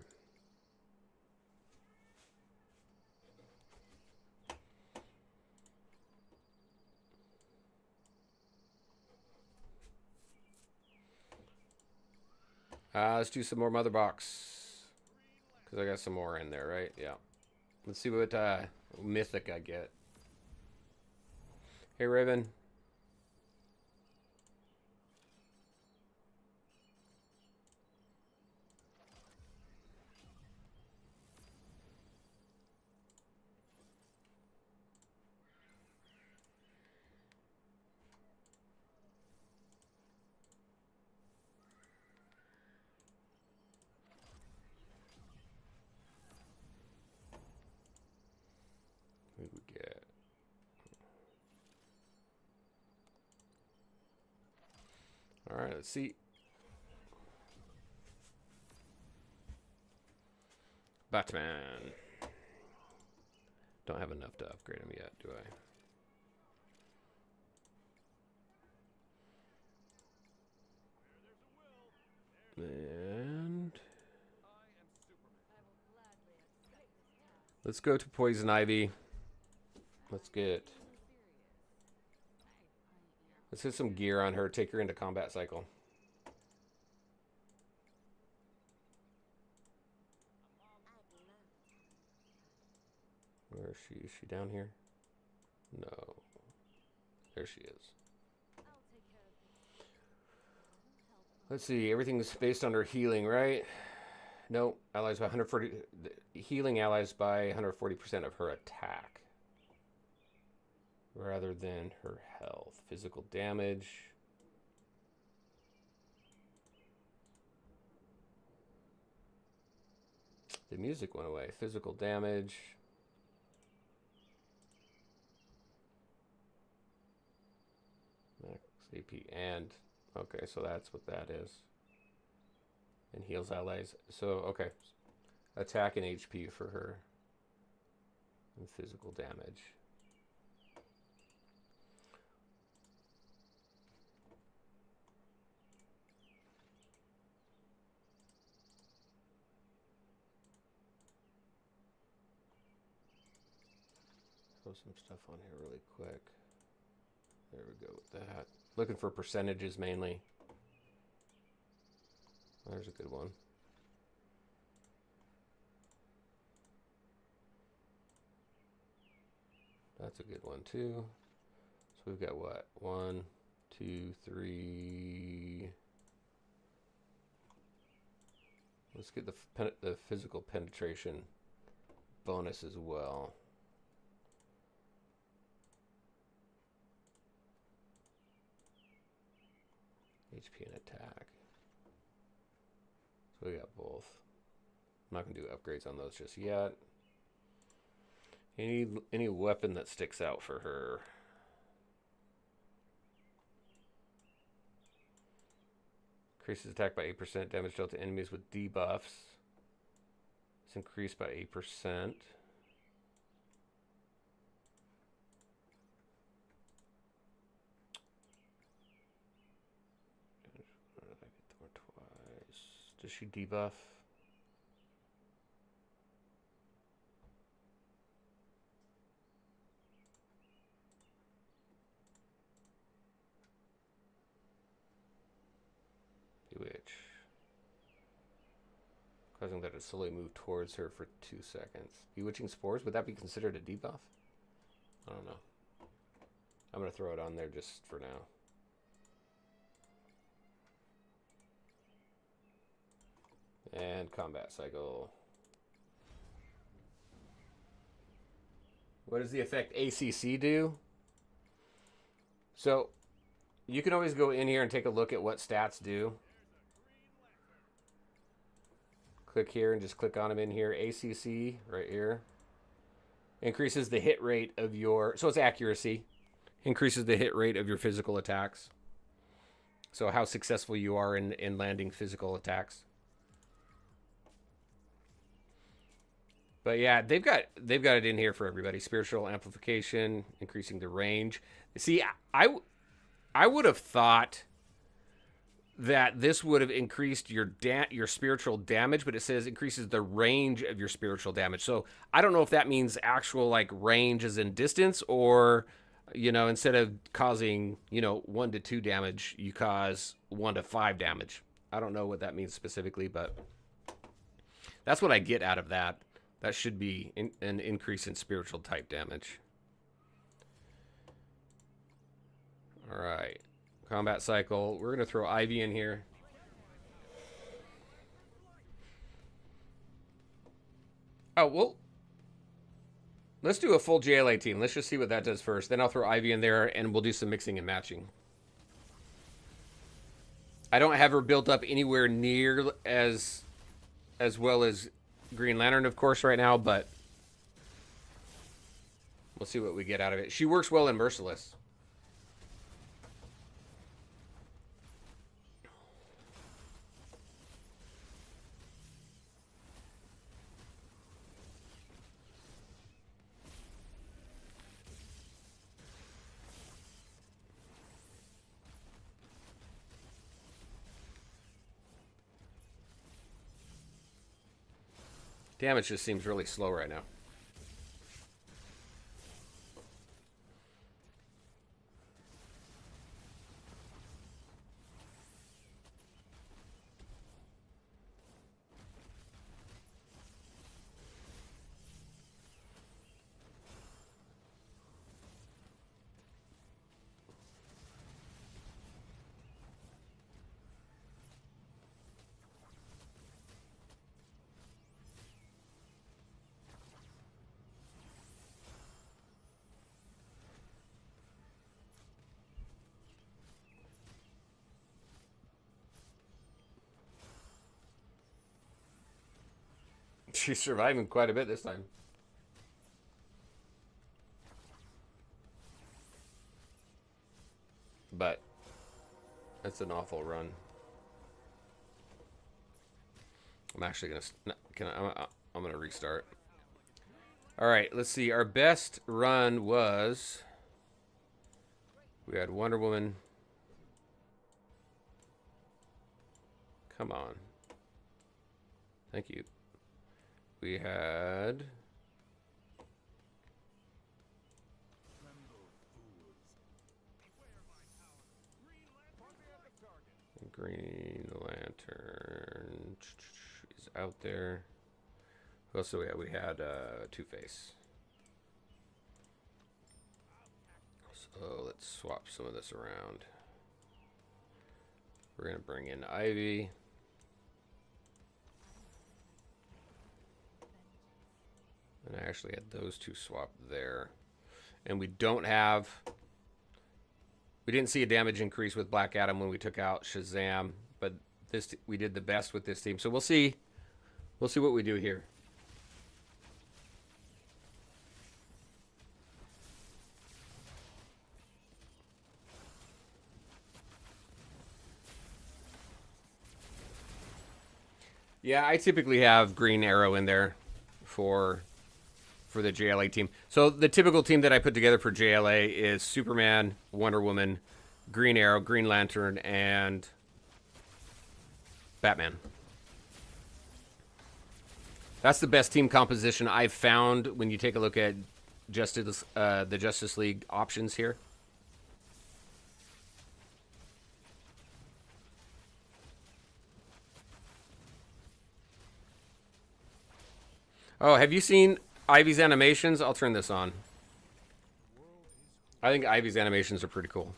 Let's do some more mother box, because I got some more in there, right? Yeah. Let's see what mythic I get. Hey, Raven. Who did we get? All right, let's see. Batman. Don't have enough to upgrade him yet, do I? And let's go to Poison Ivy. Let's get some gear on her. Take her into combat cycle. Where is she? Is she down here? No. There she is. Let's see. Everything's based on her healing, right? No. Allies by 140. Healing allies by 140% of her attack, rather than her health. Physical damage. The music went away. Physical damage. Max AP and okay, so that's what that is. And heals allies. So okay, attack and HP for her. And physical damage. Throw some stuff on here really quick. There we go with that. Looking for percentages mainly. There's a good one. That's a good one too. So we've got what? 1, 2, 3. Let's get the physical penetration bonus as well. HP and attack. So we got both. I'm not gonna do upgrades on those just yet. Any weapon that sticks out for her. Increases attack by 8%. Damage dealt to enemies with debuffs. It's increased by 8%. Does she debuff? Bewitch. Causing that to slowly move towards her for 2 seconds. Bewitching spores, would that be considered a debuff? I don't know. I'm going to throw it on there just for now. And combat cycle. What does the effect ACC do? So, you can always go in here and take a look at what stats do. Click here and just click on them in here. ACC, right here. Increases the hit rate of your... So it's accuracy. Increases the hit rate of your physical attacks. So how successful you are in landing physical attacks. But yeah, they've got it in here for everybody. Spiritual amplification, increasing the range. See, I would have thought that this would have increased your spiritual damage, but it says increases the range of your spiritual damage. So I don't know if that means actual like range as in distance, or instead of causing 1 to 2 damage, you cause 1 to 5 damage. I don't know what that means specifically, but that's what I get out of that. That should be an increase in spiritual type damage. All right. Combat cycle. We're going to throw Ivy in here. Oh, well, let's do a full JLA team. Let's just see what that does first. Then I'll throw Ivy in there, and we'll do some mixing and matching. I don't have her built up anywhere near as well as Green Lantern, of course, right now, but we'll see what we get out of it. She works well in Merciless. Damage just seems really slow right now. She's surviving quite a bit this time. But that's an awful run. I'm actually gonna I'm gonna restart. All right, let's see. Our best run was we had Wonder Woman. Come on. Thank you. We had Green Lantern is out there. Who else do we have? We had Two-Face. So let's swap some of this around. We're gonna bring in Ivy. And I actually had those two swapped there. And we don't have... We didn't see a damage increase with Black Adam when we took out Shazam. But this we did the best with this team. So we'll see. We'll see what we do here. Yeah, I typically have Green Arrow in there for the JLA team. So the typical team that I put together for JLA is Superman, Wonder Woman, Green Arrow, Green Lantern, and Batman. That's the best team composition I've found when you take a look at the Justice League options here. Oh, have you seen Ivy's animations? I'll turn this on. I think Ivy's animations are pretty cool.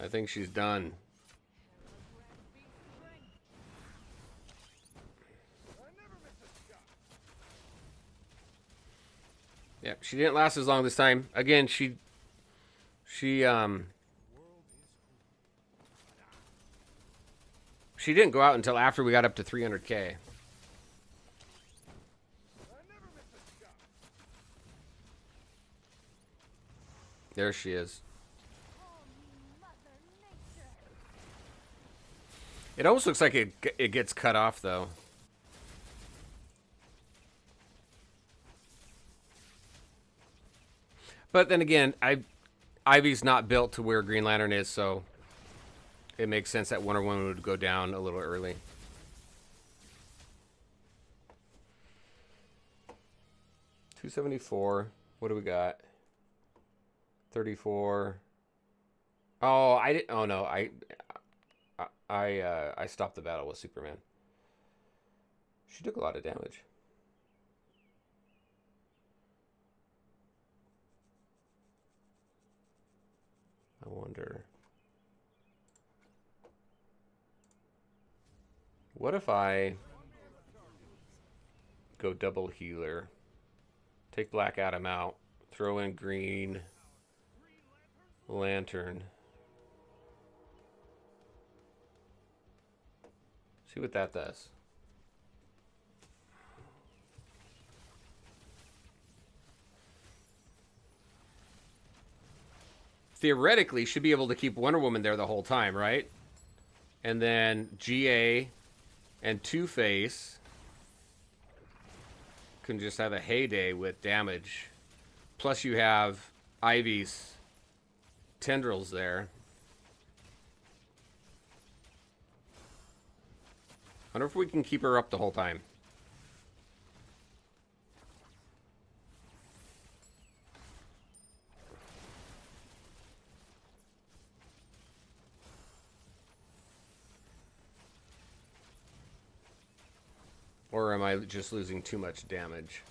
I think she's done. Yeah, she didn't last as long this time. Again, she didn't go out until after we got up to 300K. There she is. It almost looks like it gets cut off though. But then again, Ivy's not built to where Green Lantern is, so it makes sense that Wonder Woman would go down a little early. $274. What do we got? 34. Oh, I didn't. Oh no, I stopped the battle with Superman. She took a lot of damage. I wonder. What if I go double healer, take Black Adam out, throw in Green Lantern, see what that does. Theoretically, should be able to keep Wonder Woman there the whole time, right? And then GA and Two-Face can just have a heyday with damage. Plus you have Ivy's tendrils there. Wonder if we can keep her up the whole time. Or am I just losing too much damage?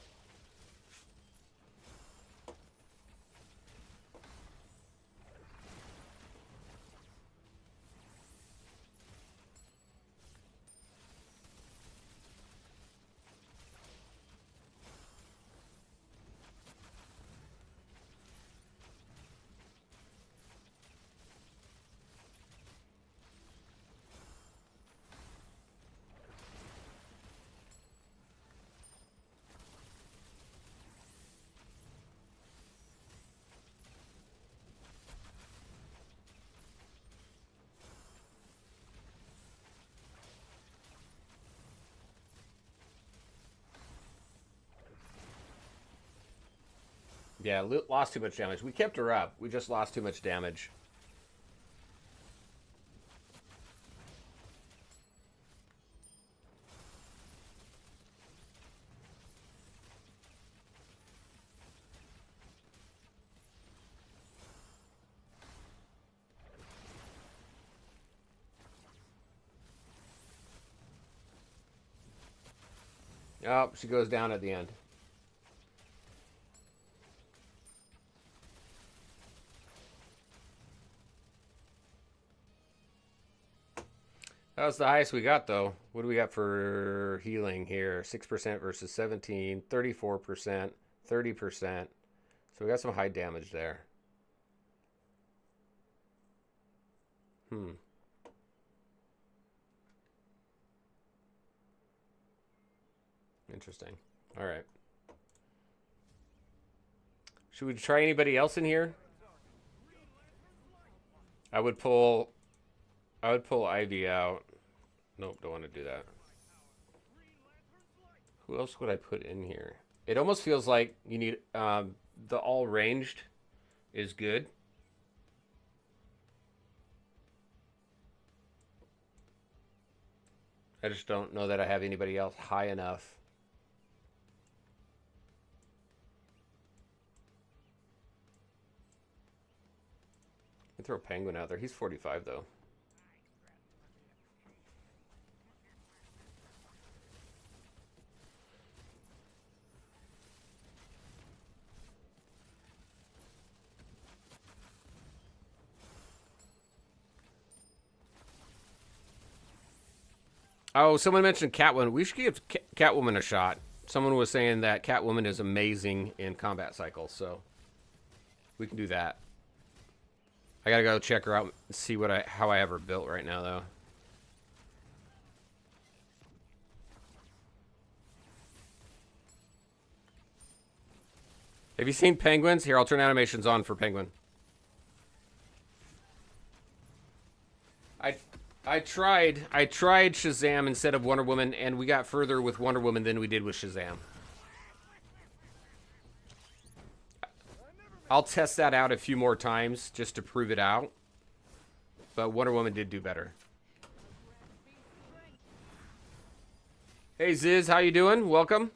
Yeah, lost too much damage. We kept her up. We just lost too much damage. Oh, she goes down at the end. That was the highest we got, though. What do we got for healing here? 6% versus 17, 34%, 30%. So we got some high damage there. Interesting. All right. Should we try anybody else in here? I would pull Ivy out. Nope, don't want to do that. Who else would I put in here? It almost feels like you need the all ranged is good. I just don't know that I have anybody else high enough. I can throw Penguin out there. He's 45 though. Oh, someone mentioned Catwoman. We should give Catwoman a shot. Someone was saying that Catwoman is amazing in combat cycles, so we can do that. I gotta go check her out and see how I have her built right now, though. Have you seen Penguins? Here, I'll turn animations on for Penguin. I tried Shazam instead of Wonder Woman, and we got further with Wonder Woman than we did with Shazam. I'll test that out a few more times just to prove it out. But Wonder Woman did do better. Hey Ziz, how you doing? Welcome.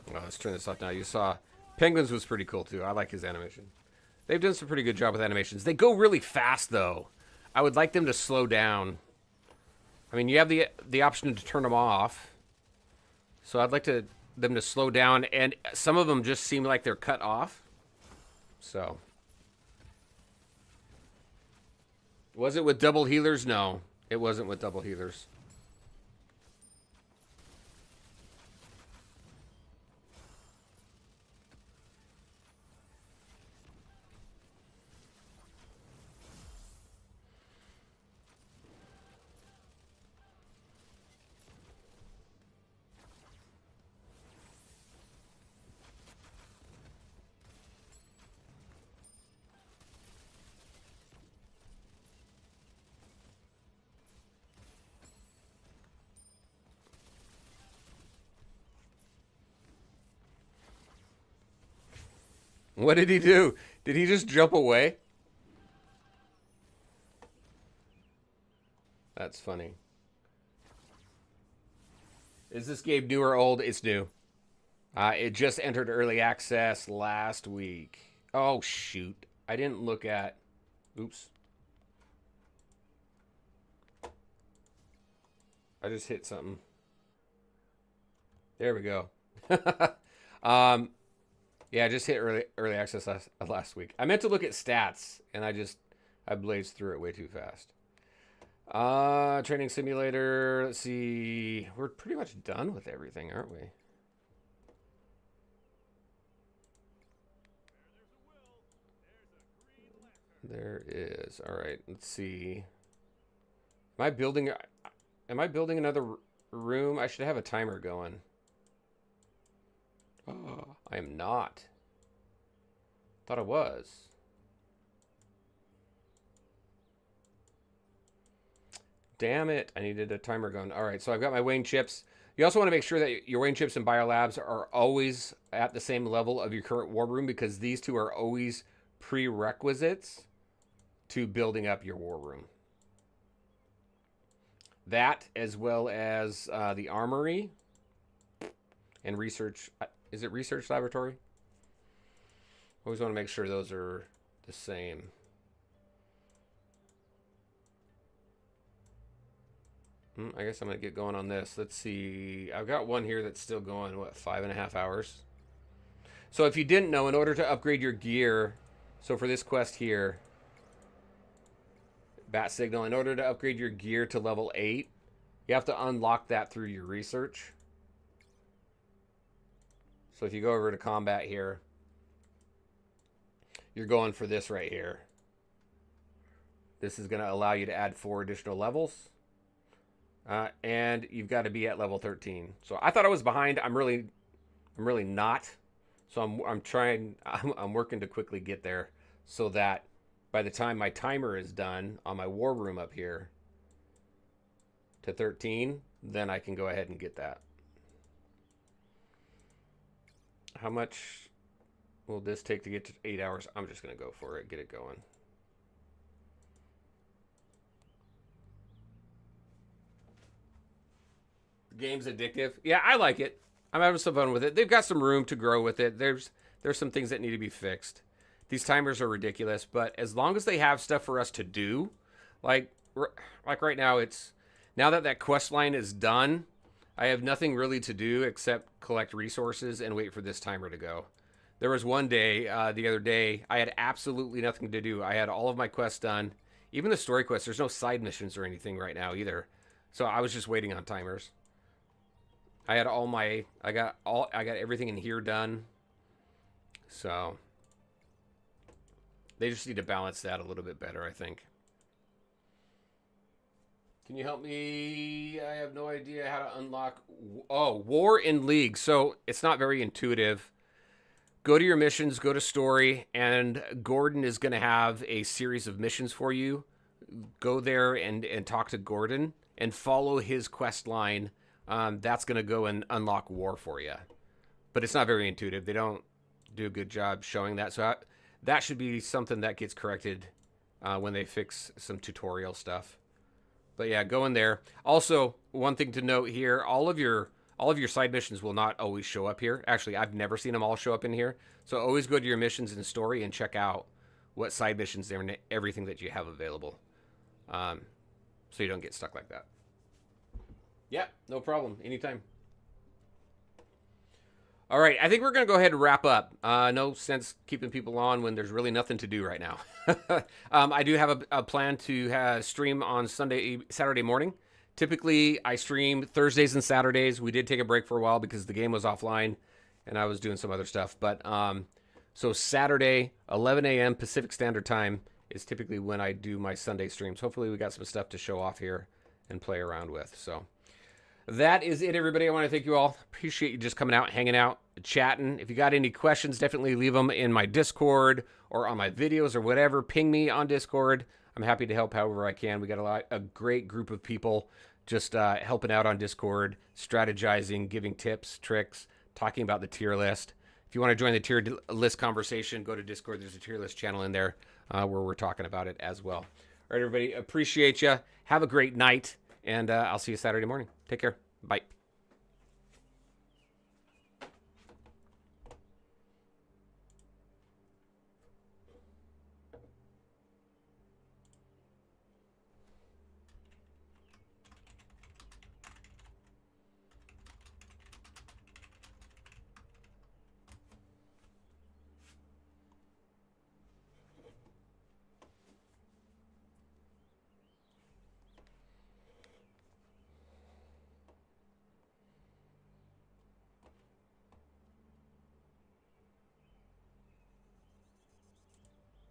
Oh, let's turn this off now. You saw Penguins was pretty cool too. I like his animation. They've done some pretty good job with animations. They go really fast, though. I would like them to slow down. I mean, you have the option to turn them off. So I'd like them to slow down. And some of them just seem like they're cut off. So. Was it with double healers? No, it wasn't with double healers. What did he do? Did he just jump away? That's funny. Is this game new or old? It's new. It just entered early access last week. Oh, shoot. I didn't look at... Oops. I just hit something. There we go. Yeah, I just hit early access last week. I meant to look at stats, and I blazed through it way too fast. Training simulator. Let's see. We're pretty much done with everything, aren't we? There is. All right. Let's see. Am I building another room? I should have a timer going. Oh, I am not. Thought I was. Damn it. I needed a timer going. All right, so I've got my Wayne chips. You also want to make sure that your Wayne chips and biolabs are always at the same level of your current war room, because these two are always prerequisites to building up your war room. That, as well as the armory and research. Is it research laboratory? Always want to make sure those are the same. I guess I'm going to get going on this. Let's see. I've got one here that's still going, what, 5.5 hours? So if you didn't know, in order to upgrade your gear, so for this quest here, Bat Signal, in order to upgrade your gear to level 8, you have to unlock that through your research. So if you go over to combat here, you're going for this right here. This is going to allow you to add 4 additional levels. And you've got to be at level 13. So I thought I was behind. I'm really not. So I'm working to quickly get there, so that by the time my timer is done on my war room up here to 13, then I can go ahead and get that. How much will this take to get to 8 hours? I'm just going to go for it, get it going. Game's addictive. Yeah, I like it. I'm having some fun with it. They've got some room to grow with it. There's some things that need to be fixed. These timers are ridiculous, but as long as they have stuff for us to do, like right now, it's now that quest line is done, I have nothing really to do except collect resources and wait for this timer to go. There was one day, the other day, I had absolutely nothing to do. I had all of my quests done, even the story quests. There's no side missions or anything right now either, so I was just waiting on timers. I had I got everything in here done. So they just need to balance that a little bit better, I think. Can you help me? I have no idea how to unlock. Oh, War in League. So it's not very intuitive. Go to your missions, go to story, and Gordon is going to have a series of missions for you. Go there and talk to Gordon and follow his quest line. That's going to go and unlock War for you. But it's not very intuitive. They don't do a good job showing that. So that should be something that gets corrected when they fix some tutorial stuff. But yeah, go in there. Also, one thing to note here, all of your side missions will not always show up here. Actually, I've never seen them all show up in here. So always go to your missions in story and check out what side missions there and everything that you have available. So you don't get stuck like that. Yeah, no problem. Anytime. All right, I think we're going to go ahead and wrap up. No sense keeping people on when there's really nothing to do right now. I do have a plan to stream on Saturday morning. Typically, I stream Thursdays and Saturdays. We did take a break for a while because the game was offline and I was doing some other stuff. But so Saturday, 11 a.m. Pacific Standard Time is typically when I do my Sunday streams. Hopefully, we got some stuff to show off here and play around with. So that is it, everybody. I want to thank you all. Appreciate you just coming out, hanging out, chatting. If you got any questions, definitely leave them in my Discord or on my videos or whatever. Ping me on Discord. I'm happy to help however I can. We got a great group of people just helping out on Discord, strategizing, giving tips, tricks, talking about the tier list. If you want to join the tier list conversation, go to Discord. There's a tier list channel in there where we're talking about it as well. All right, everybody. Appreciate you. Have a great night, and I'll see you Saturday morning. Take care. Bye.